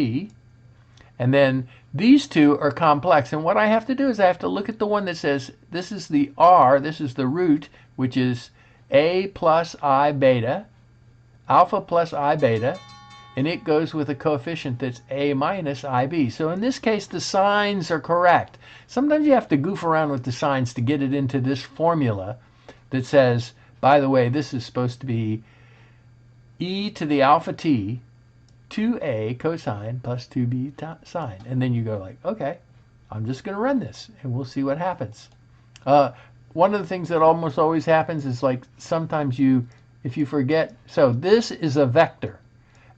And then these two are complex, and what I have to do is I have to look at the one that says this is the r, this is the root, which is a plus I beta, alpha plus I beta, and it goes with a coefficient that's a minus IB. So in this case, the signs are correct. Sometimes you have to goof around with the signs to get it into this formula that says, by the way, this is supposed to be e to the alpha t 2a cosine plus 2b sine. And then you go like, okay, I'm just going to run this and we'll see what happens. One of the things that almost always happens is like sometimes if you forget, so this is a vector.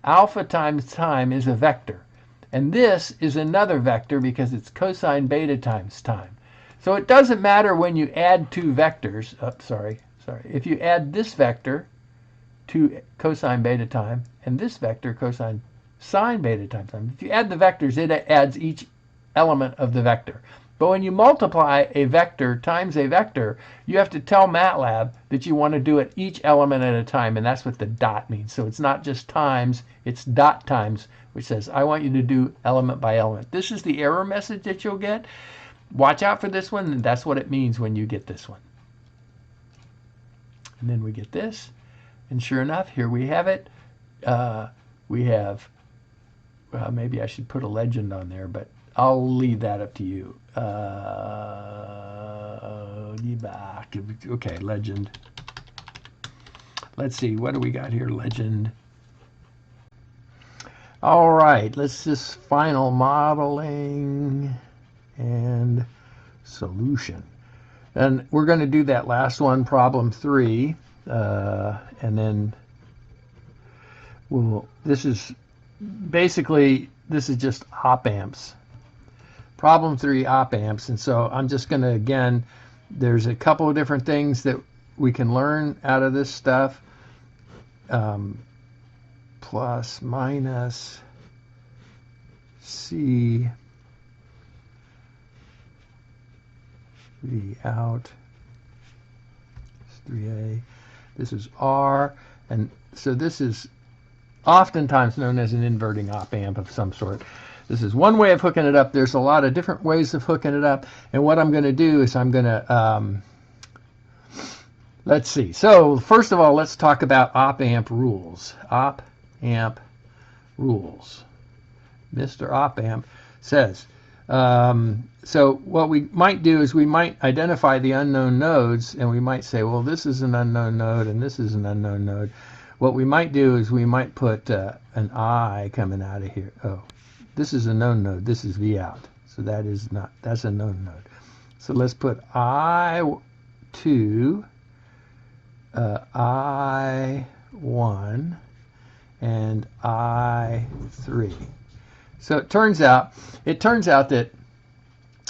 Alpha times time is a vector. And this is another vector because it's cosine beta times time. So it doesn't matter when you add two vectors. If you add this vector to cosine beta time and this vector cosine sine beta times time. If you add the vectors, it adds each element of the vector. But when you multiply a vector times a vector, you have to tell MATLAB that you want to do it each element at a time, and that's what the dot means. So it's not just times, it's dot times, which says I want you to do element by element. This is the error message that you'll get. Watch out for this one, and that's what it means when you get this one. And then we get this. And sure enough, here we have it. We have, well, maybe I should put a legend on there, but I'll leave that up to you. Okay, legend. Let's see, what do we got here? Legend. All right, let's just final modeling and solution. And we're going to do that last one, problem 3. And then this is just op amps. Problem 3, op amps. And so I'm just going to, again, there's a couple of different things that we can learn out of this stuff. Plus, minus, C, V out, 3A. This is R, and so this is oftentimes known as an inverting op amp of some sort. This is one way of hooking it up. There's a lot of different ways of hooking it up, and what I'm going to do is I'm going to, let's see. So first of all, let's talk about op amp rules. Op amp rules. Mr. Op amp says, so what we might do is we might identify the unknown nodes, and we might say, well, this is an unknown node and this is an unknown node. What we might do is we might put an I coming out of here. Oh, this is a known node. This is V out. So that's a known node. So let's put I2, I1, and I3. So it turns out that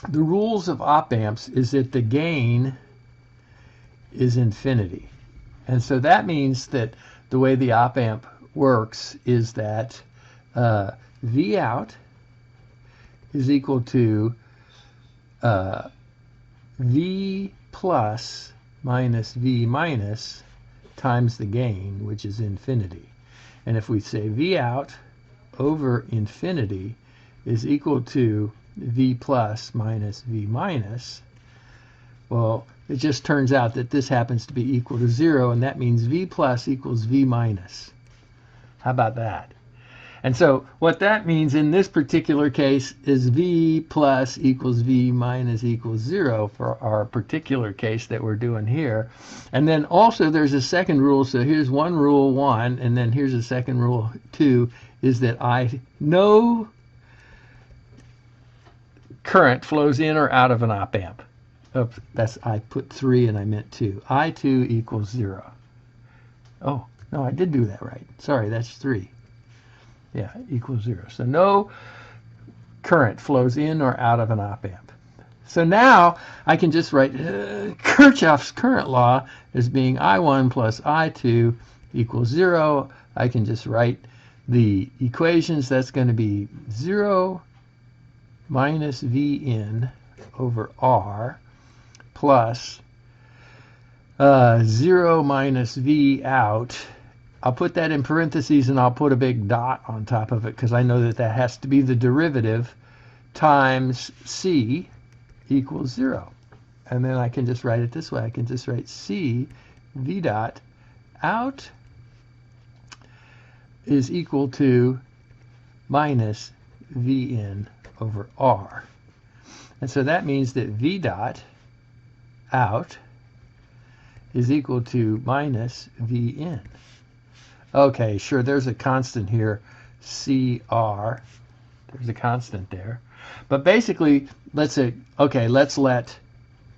the rules of op amps is that the gain is infinity. And so that means that the way the op amp works is that V out is equal to V plus minus V minus times the gain, which is infinity. And if we say V out over infinity is equal to V plus minus V minus, well, It just turns out that this happens to be equal to 0, and that means v plus equals v minus. How about that? And so what that means in this particular case is v plus equals v minus equals 0 for our particular case that we're doing here. And then also there's a second rule. So here's one rule 1, and then here's a second rule 2, is that no current flows in or out of an op amp. Oops, I put 3 and I meant 2. I2 equals 0. Oh, no, I did do that right. Sorry, that's 3. Yeah, equals 0. So no current flows in or out of an op amp. So now I can just write Kirchhoff's current law as being I1 plus I2 equals 0. I can just write the equations. That's going to be 0 minus V in over R plus 0 minus V out. I'll put that in parentheses and I'll put a big dot on top of it because I know that that has to be the derivative times C equals 0. And then I can just write it this way. I can just write C V dot out is equal to minus V in over R. And so that means that V dot out is equal to minus V in. Okay, sure, there's a constant here, CR. There's a constant there. But basically, let's say, okay, let's let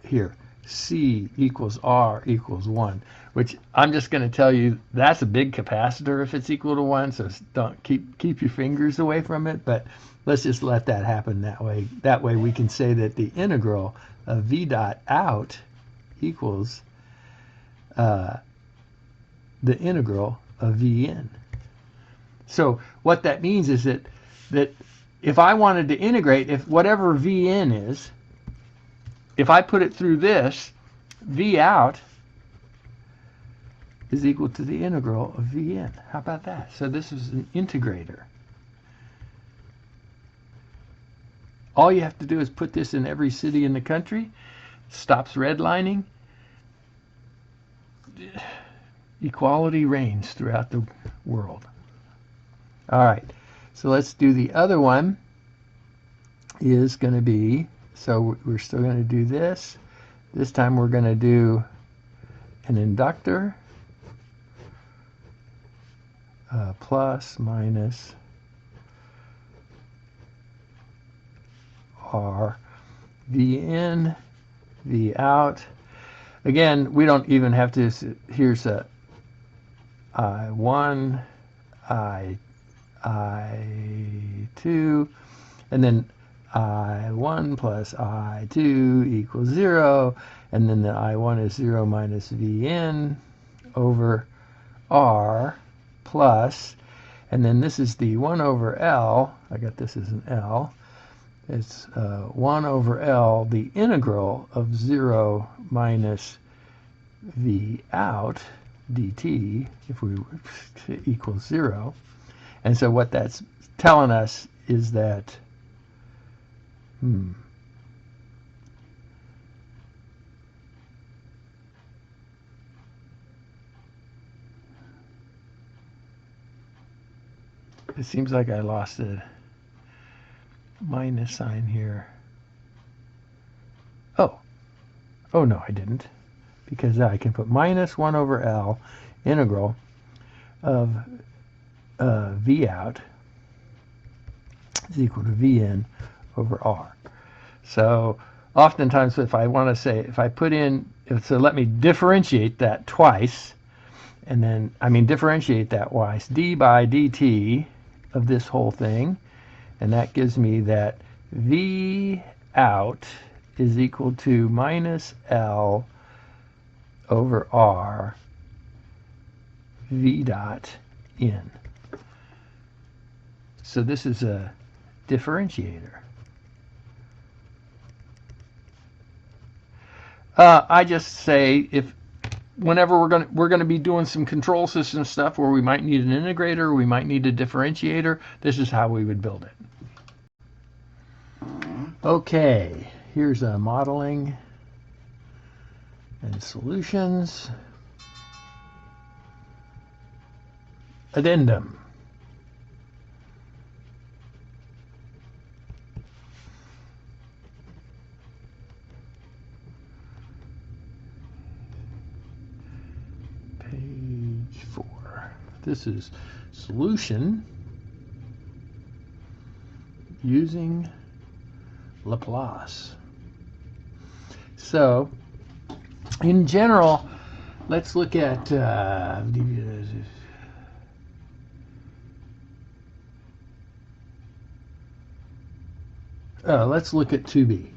here, C equals R equals 1, which I'm just going to tell you that's a big capacitor if it's equal to 1, so don't keep your fingers away from it, but let's just let that happen that way. That way we can say that the integral of V dot out equals the integral of V in. So what that means is that if I wanted to integrate, if whatever V in is, if I put it through this, V out is equal to the integral of V in. How about that? So this is an integrator. All you have to do is put this in every city in the country, stops redlining, equality reigns throughout the world. All right, so let's do the other one. Is going to be, so we're still going to do this. This time we're going to do an inductor, plus minus R, V in, V out. Again, we don't even have to, here's a I1, I2, and then I1 plus I2 equals 0, and then the I1 is 0 minus V in over R plus, and then this is the 1 over L, I got this as an L, it's 1 over L, the integral of 0 minus V out dt, if we equals 0. And so what that's telling us is that it seems like I lost a minus sign here. Oh no, I didn't, because I can put minus 1 over L integral of V out is equal to V in over R. So oftentimes if I want to say, if I put in, so let me differentiate that twice, and then, differentiate that twice, d by dt of this whole thing, and that gives me that V out is equal to minus L over R V dot in. So this is a differentiator. I just say whenever we're going to be doing some control system stuff where we might need an integrator, we might need a differentiator, this is how we would build it. Okay, here's a modeling solutions. Addendum. Page 4. This is solution using Laplace. So, in general, let's look at let's look at 2b.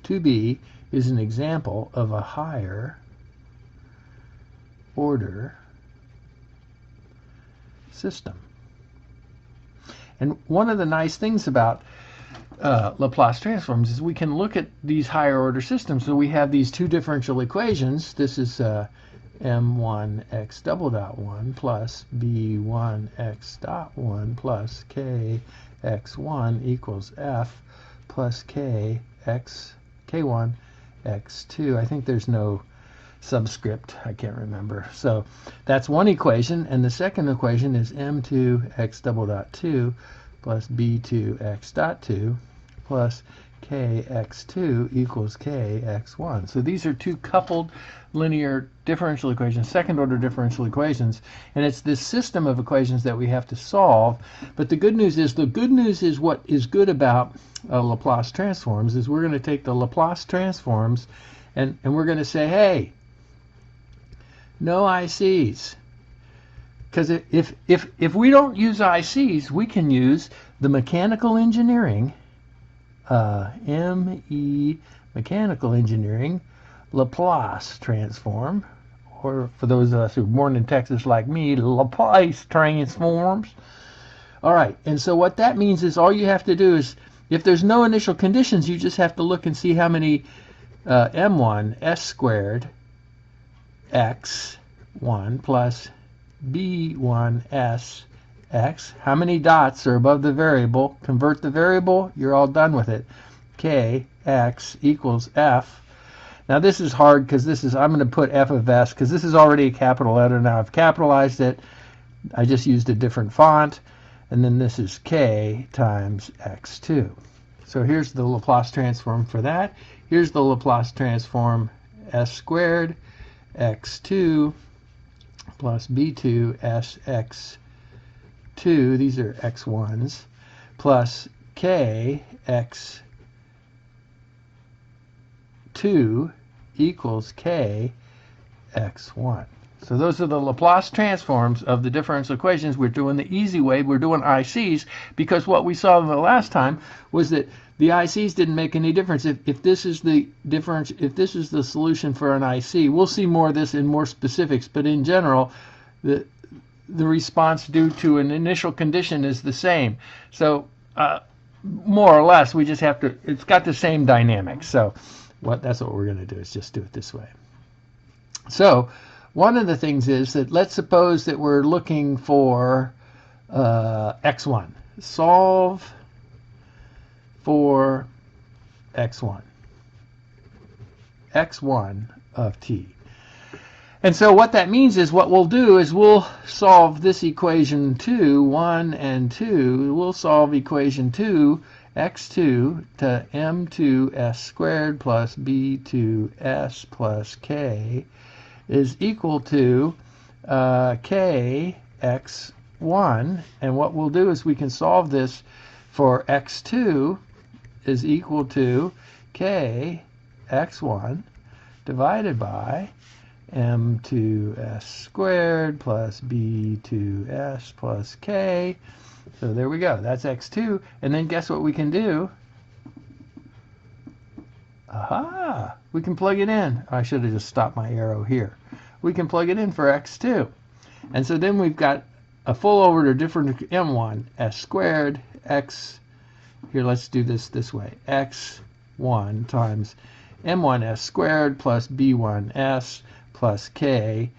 2b is an example of a higher order system. And one of the nice things about Laplace transforms is we can look at these higher order systems. So we have these two differential equations. This is m1x double dot 1 plus b1x dot 1 plus kx1 equals f plus k1 x2. I think there's no subscript. I can't remember. So that's one equation. And the second equation is m2x double dot 2 plus b2x dot 2 plus kx2 equals kx1. So these are two coupled linear differential equations, second order differential equations, and it's this system of equations that we have to solve. But the good news is what is good about Laplace transforms is we're going to take the Laplace transforms and we're going to say, hey, no ICs. Because if we don't use ICs, we can use the mechanical engineering, ME mechanical engineering Laplace transform, or for those of us who are born in Texas like me, Laplace transforms. All right, and so what that means is all you have to do is, if there's no initial conditions, you just have to look and see how many m1 s squared x1 plus b1s x, how many dots are above the variable, convert the variable, you're all done with it. Kx equals f. Now this is hard because this is, I'm going to put f of s because this is already a capital letter. Now I've capitalized it. I just used a different font. And then this is k times x2. So here's the Laplace transform for that. Here's the Laplace transform s squared x2 plus b2 s x2, these are x1s, plus k x2 equals k x1. So those are the Laplace transforms of the differential equations. We're doing the easy way. We're doing ICs because what we saw the last time was that the ICs didn't make any difference. If this is the difference, if this is the solution for an IC, we'll see more of this in more specifics. But in general, the response due to an initial condition is the same. So more or less, we just have to. It's got the same dynamics. So that's what we're going to do. Is just do it this way. So one of the things is that let's suppose that we're looking for x1. Solve for x1. x1 of t. And so what that means is what we'll do is we'll solve this equation 2, 1 and 2. We'll solve equation 2, x2 to m2s squared plus b2s plus k is equal to k x1. And what we'll do is we can solve this for x2 is equal to k x1 divided by m2s squared plus b2s plus k. So there we go. That's x2. And then guess what we can do? Aha! We can plug it in. I should have just stopped my arrow here. We can plug it in for x2. And so then we've got a full order different m1 s squared x. Here, let's do this way. x1 times m1s squared plus b1s plus k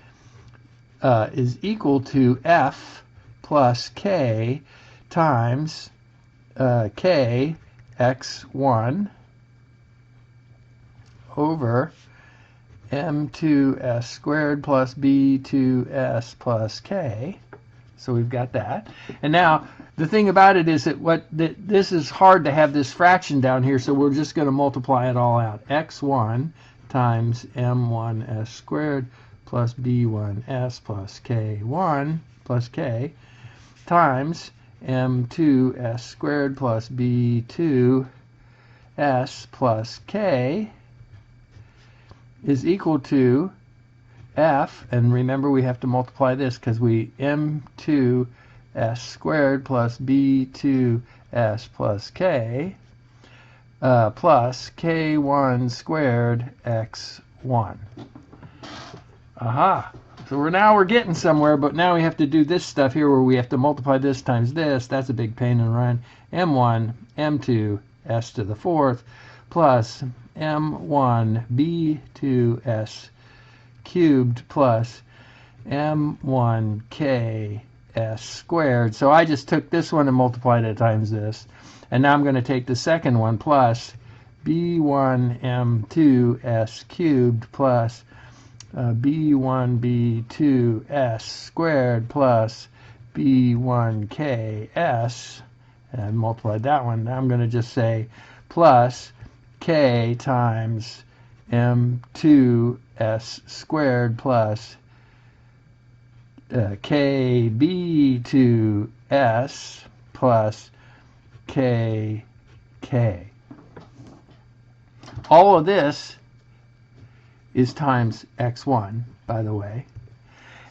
is equal to f plus k times k x1 over m2s squared plus b2s plus k. So we've got that. And now the thing about it is that this is hard to have this fraction down here, so we're just going to multiply it all out. x1 times m1s squared plus b1s plus k1 plus k times m2s squared plus b2s plus k is equal to f, and remember we have to multiply this because we m2s squared plus b2s plus k plus k1 squared x1. Aha! So we're getting somewhere, but now we have to do this stuff here where we have to multiply this times this. That's a big pain in the run. m1, m2, s to the fourth, plus m1, b2s cubed plus m1k s squared. So I just took this one and multiplied it times this. And now I'm going to take the second one plus b1 m2 s cubed plus b1 b2 s squared plus b1k s, and I multiplied that one. Now I'm going to just say plus k times m2 s squared plus kb2 s plus kk. All of this is times x1, by the way.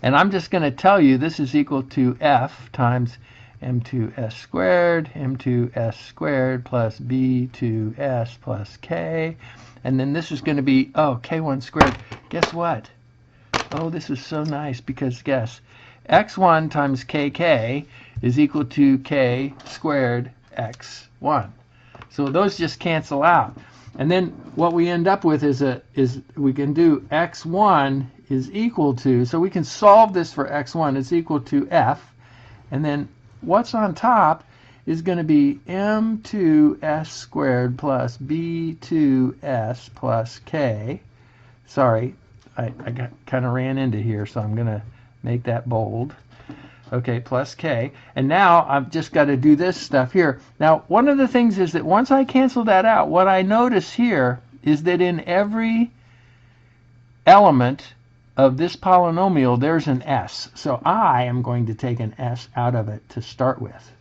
And I'm just going to tell you this is equal to f times m2s squared plus b2s plus k. And then this is going to be, oh, k1 squared. Guess what? Oh, this is so nice because guess, x1 times kk is equal to k squared x1. So those just cancel out. And then what we end up with is we can do x1 is equal to, so we can solve this for x1, it's equal to f. And then what's on top is going to be m2s squared plus b2s plus k. Sorry, I kind of ran into here, so I'm going to make that bold. Okay, plus k. And now I've just got to do this stuff here. Now, one of the things is that once I cancel that out, what I notice here is that in every element of this polynomial, there's an s. So I am going to take an s out of it to start with.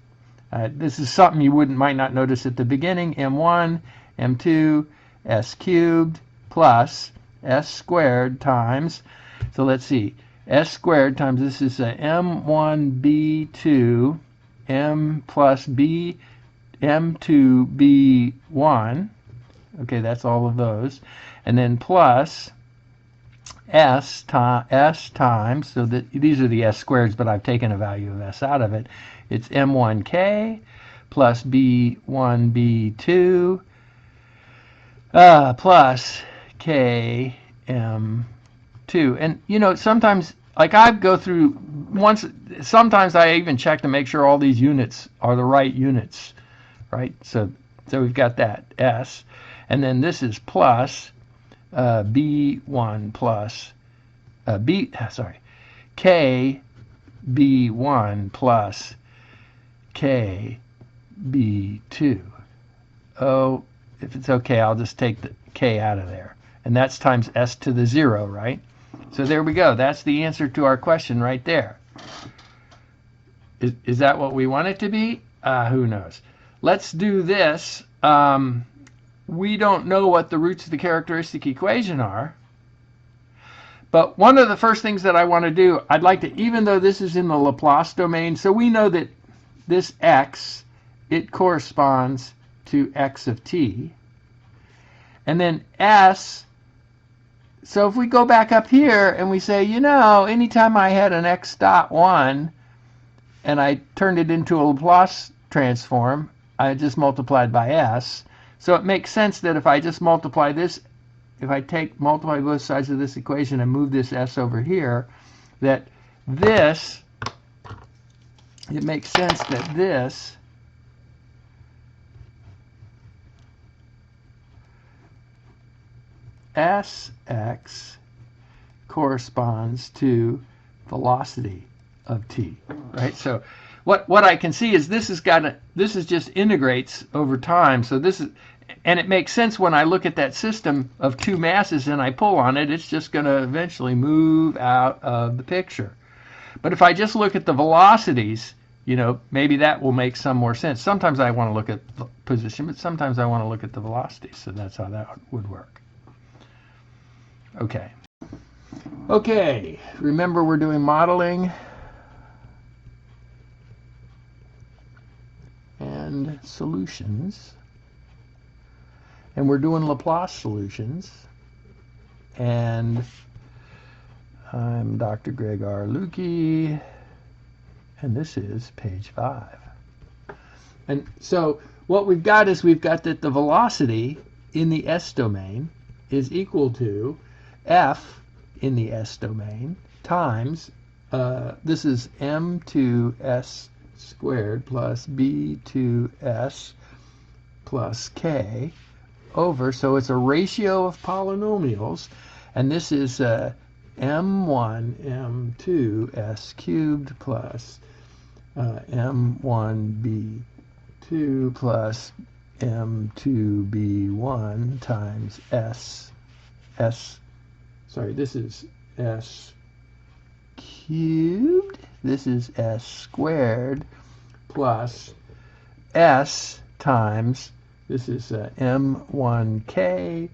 This is something you might not notice at the beginning. m1, m2, s cubed plus s squared times, so let's see, s squared times, this is a m1 b2 m plus b m2 b1. Okay, that's all of those. And then plus s times, so that these are the s squareds, but I've taken a value of s out of it. It's m1k plus b1 b2 plus k m2. And you know, sometimes, like I go through sometimes I even check to make sure all these units are the right units, right? So we've got that s, and then this is plus b1 plus k b1 plus k b2. Oh, if it's okay, I'll just take the k out of there. And that's times s to the 0, right? So there we go. That's the answer to our question right there. Is that what we want it to be? Who knows? Let's do this. We don't know what the roots of the characteristic equation are. But one of the first things that I want to do, I'd like to, even though this is in the Laplace domain, so we know that this x, it corresponds to x of t. And then s, so if we go back up here and we say, you know, anytime I had an x dot 1 and I turned it into a Laplace transform, I just multiplied by s. So it makes sense that if I just multiply this, if I multiply both sides of this equation and move this s over here, that this, it makes sense that this sx corresponds to velocity of t, right? So what I can see is this is just integrates over time. So this is, and it makes sense when I look at that system of two masses and I pull on it, it's just going to eventually move out of the picture. But if I just look at the velocities, you know, maybe that will make some more sense. Sometimes I want to look at the position, but sometimes I want to look at the velocities. So that's how that would work. Okay. Okay, remember we're doing modeling and solutions. And we're doing Laplace solutions. And I'm Dr. Greg R. Luecke, and this is page 5. And so what we've got is we've got that the velocity in the S domain is equal to F in the S domain times, this is m2s squared plus b2s plus k over, so it's a ratio of polynomials, and this is m1 m2 s cubed plus m1 b2 plus m2 b1 times this is s cubed, this is s squared plus s times, this is m1k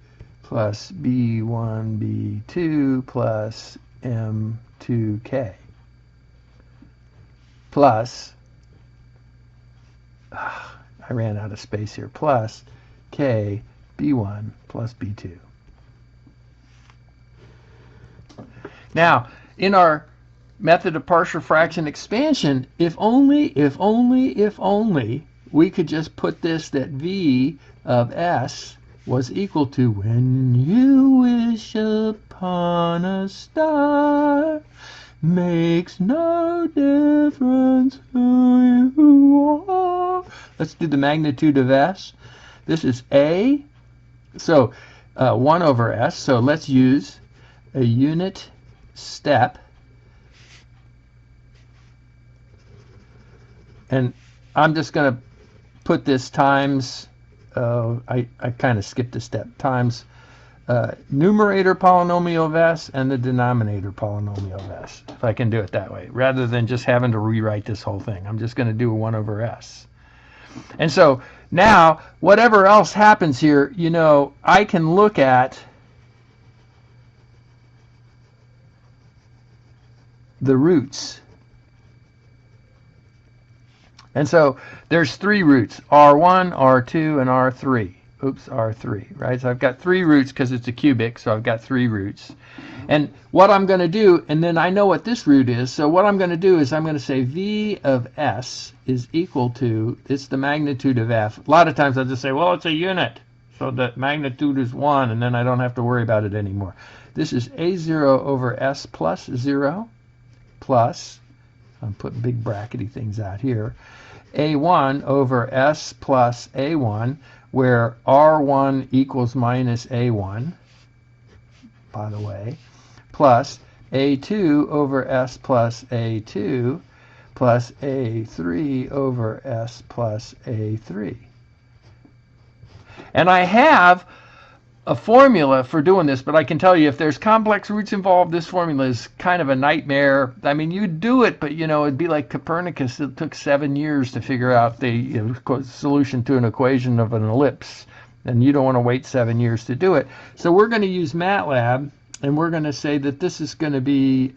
plus b1 b2 plus m2k plus, I ran out of space here, plus k b1 plus b2. Now, in our method of partial fraction expansion, if only we could just put this, that v of s was equal to when you wish upon a star, makes no difference who you are. Let's do the magnitude of s. This is a, so 1 over s, so let's use a unit step, and I'm just going to put this times, I kind of skipped a step, times numerator polynomial of s and the denominator polynomial of s, if I can do it that way, rather than just having to rewrite this whole thing. I'm just going to do a 1 over s. And so now, whatever else happens here, you know, I can look at the roots. And so there's 3 roots, R1, R2, and R3. Oops, R3, right? So I've got 3 roots because it's a cubic, so I've got 3 roots. And what I'm going to do, and then I know what this root is, so what I'm going to do is I'm going to say V of S is equal to, it's the magnitude of F. A lot of times I'll just say, well, it's a unit, so the magnitude is 1, and then I don't have to worry about it anymore. This is A0 over S plus 0 plus, I'm putting big brackety things out here, A1 over S plus A1, where R1 equals minus A1, by the way, plus A2 over S plus A2 plus A3 over S plus A3. And I have a formula for doing this, but I can tell you if there's complex roots involved, this formula is kind of a nightmare. I mean, you'd do it, but you know, it'd be like Copernicus. It took 7 years to figure out the solution to an equation of an ellipse, and you don't want to wait 7 years to do it. So we're going to use MATLAB, and we're going to say that this is going to be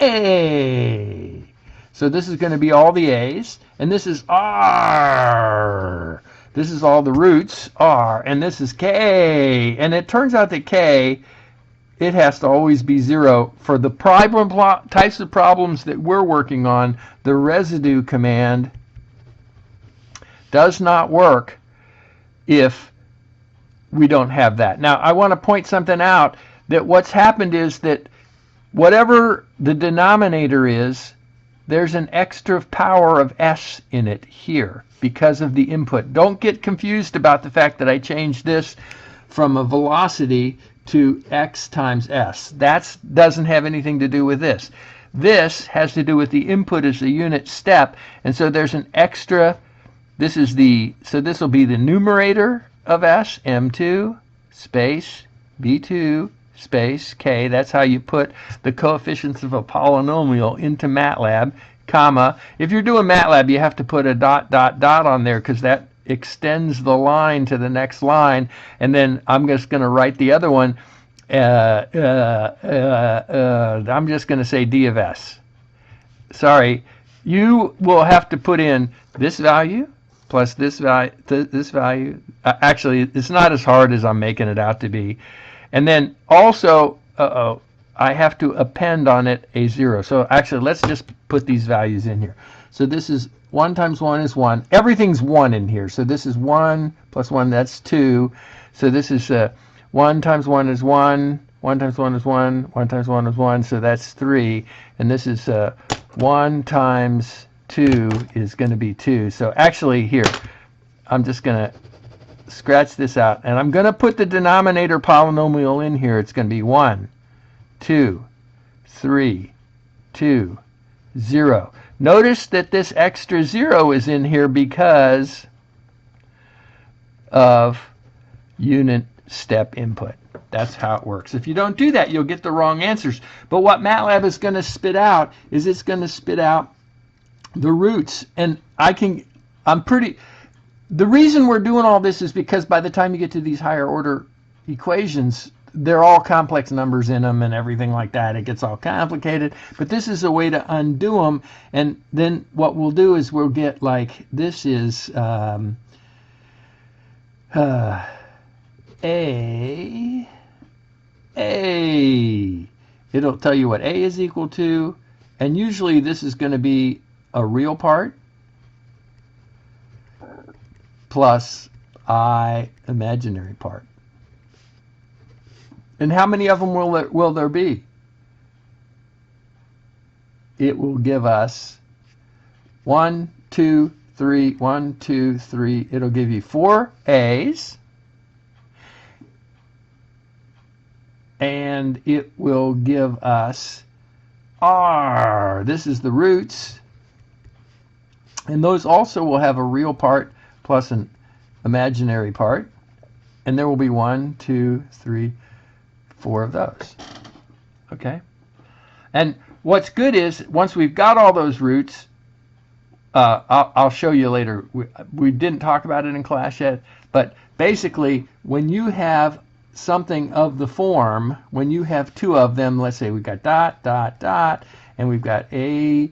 A. So this is going to be all the A's, and this is R. This is all the roots, R, and this is K. And it turns out that K, it has to always be 0. For the types of problems that we're working on, the residue command does not work if we don't have that. Now, I want to point something out, that what's happened is that whatever the denominator is, there's an extra power of S in it here because of the input. Don't get confused about the fact that I changed this from a velocity to x times s. That doesn't have anything to do with this. This has to do with the input as the unit step, and so there's an extra. This is the, so this will be the numerator of s, m2 space b2 space k. That's how you put the coefficients of a polynomial into MATLAB, comma. If you're doing MATLAB, you have to put a dot, dot, dot on there because that extends the line to the next line. And then I'm just going to write the other one. I'm just going to say d of s. Sorry, you will have to put in this value plus this value. Actually, it's not as hard as I'm making it out to be. And then also, I have to append on it a 0. So actually, let's just put these values in here. So this is 1 times 1 is 1. Everything's 1 in here. So this is 1 plus 1, that's 2. So this is 1 times 1 is 1. 1 times 1 is 1. 1 times 1 is 1. So that's 3. And this is 1 times 2 is going to be 2. So actually, here, I'm just going to scratch this out, and I'm going to put the denominator polynomial in here. It's going to be 1, 2, 3, 2, 0. Notice that this extra 0 is in here because of unit step input. That's how it works. If you don't do that, you'll get the wrong answers. But what MATLAB is going to spit out is it's going to spit out the roots. And the reason we're doing all this is because by the time you get to these higher order equations, they're all complex numbers in them and everything like that. It gets all complicated, but this is a way to undo them. And then what we'll do is we'll get like, this is A. It'll tell you what A is equal to, and usually this is going to be a real part plus I imaginary part. And how many of them will there be? It will give us 1, 2, 3, 1, 2, 3. It'll give you 4 A's. And it will give us R. This is the roots. And those also will have a real part plus an imaginary part. And there will be 1, 2, 3, 4 of those. Okay? And what's good is, once we've got all those roots, I'll show you later. We didn't talk about it in class yet, but basically, when you have something of the form, when you have 2 of them, let's say we've got dot, dot, dot, and we've got A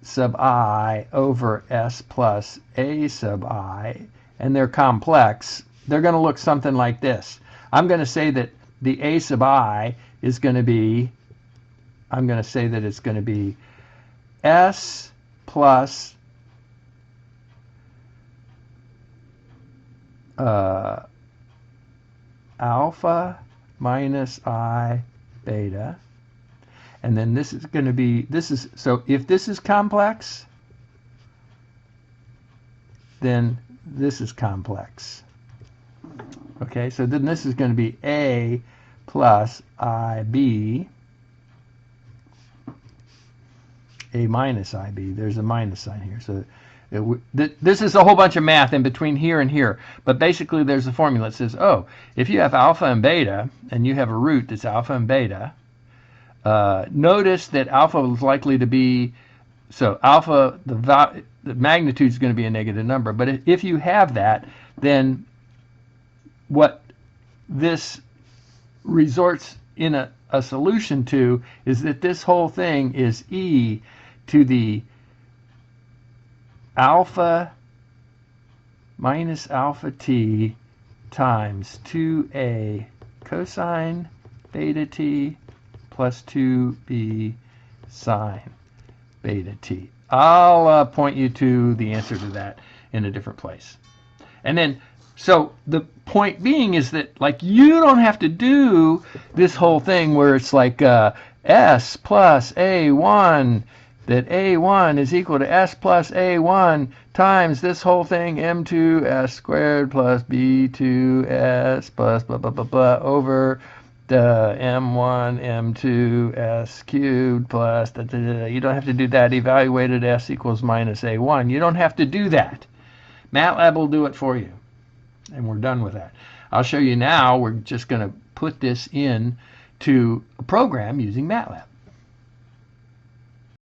sub I over S plus A sub I, and they're complex, they're going to look something like this. I'm going to say that the A sub I is going to be, I'm going to say that it's going to be S plus alpha minus I beta. And then this is going to be, so if this is complex, then this is complex. Okay, so then this is going to be A plus IB, A minus IB. There's a minus sign here. So this is a whole bunch of math in between here and here. But basically there's a formula that says, oh, if you have alpha and beta, and you have a root that's alpha and beta, notice that alpha is likely to be, so alpha, the magnitude is going to be a negative number. But if you have that, then what this resorts in a solution to is that this whole thing is e to the alpha minus alpha t times 2a cosine beta t plus 2b sine beta t. I'll point you to the answer to that in a different place. And then, so the point being is that, like, you don't have to do this whole thing where it's like S plus A1 that A1 is equal to S plus A1 times this whole thing, M2S squared plus B2S plus blah, blah, blah, blah, over the M1, M2, S cubed plus, da, da, da. You don't have to do that. Evaluated S equals minus A1. You don't have to do that. MATLAB will do it for you. And we're done with that. I'll show you now. We're just going to put this in to a program using MATLAB.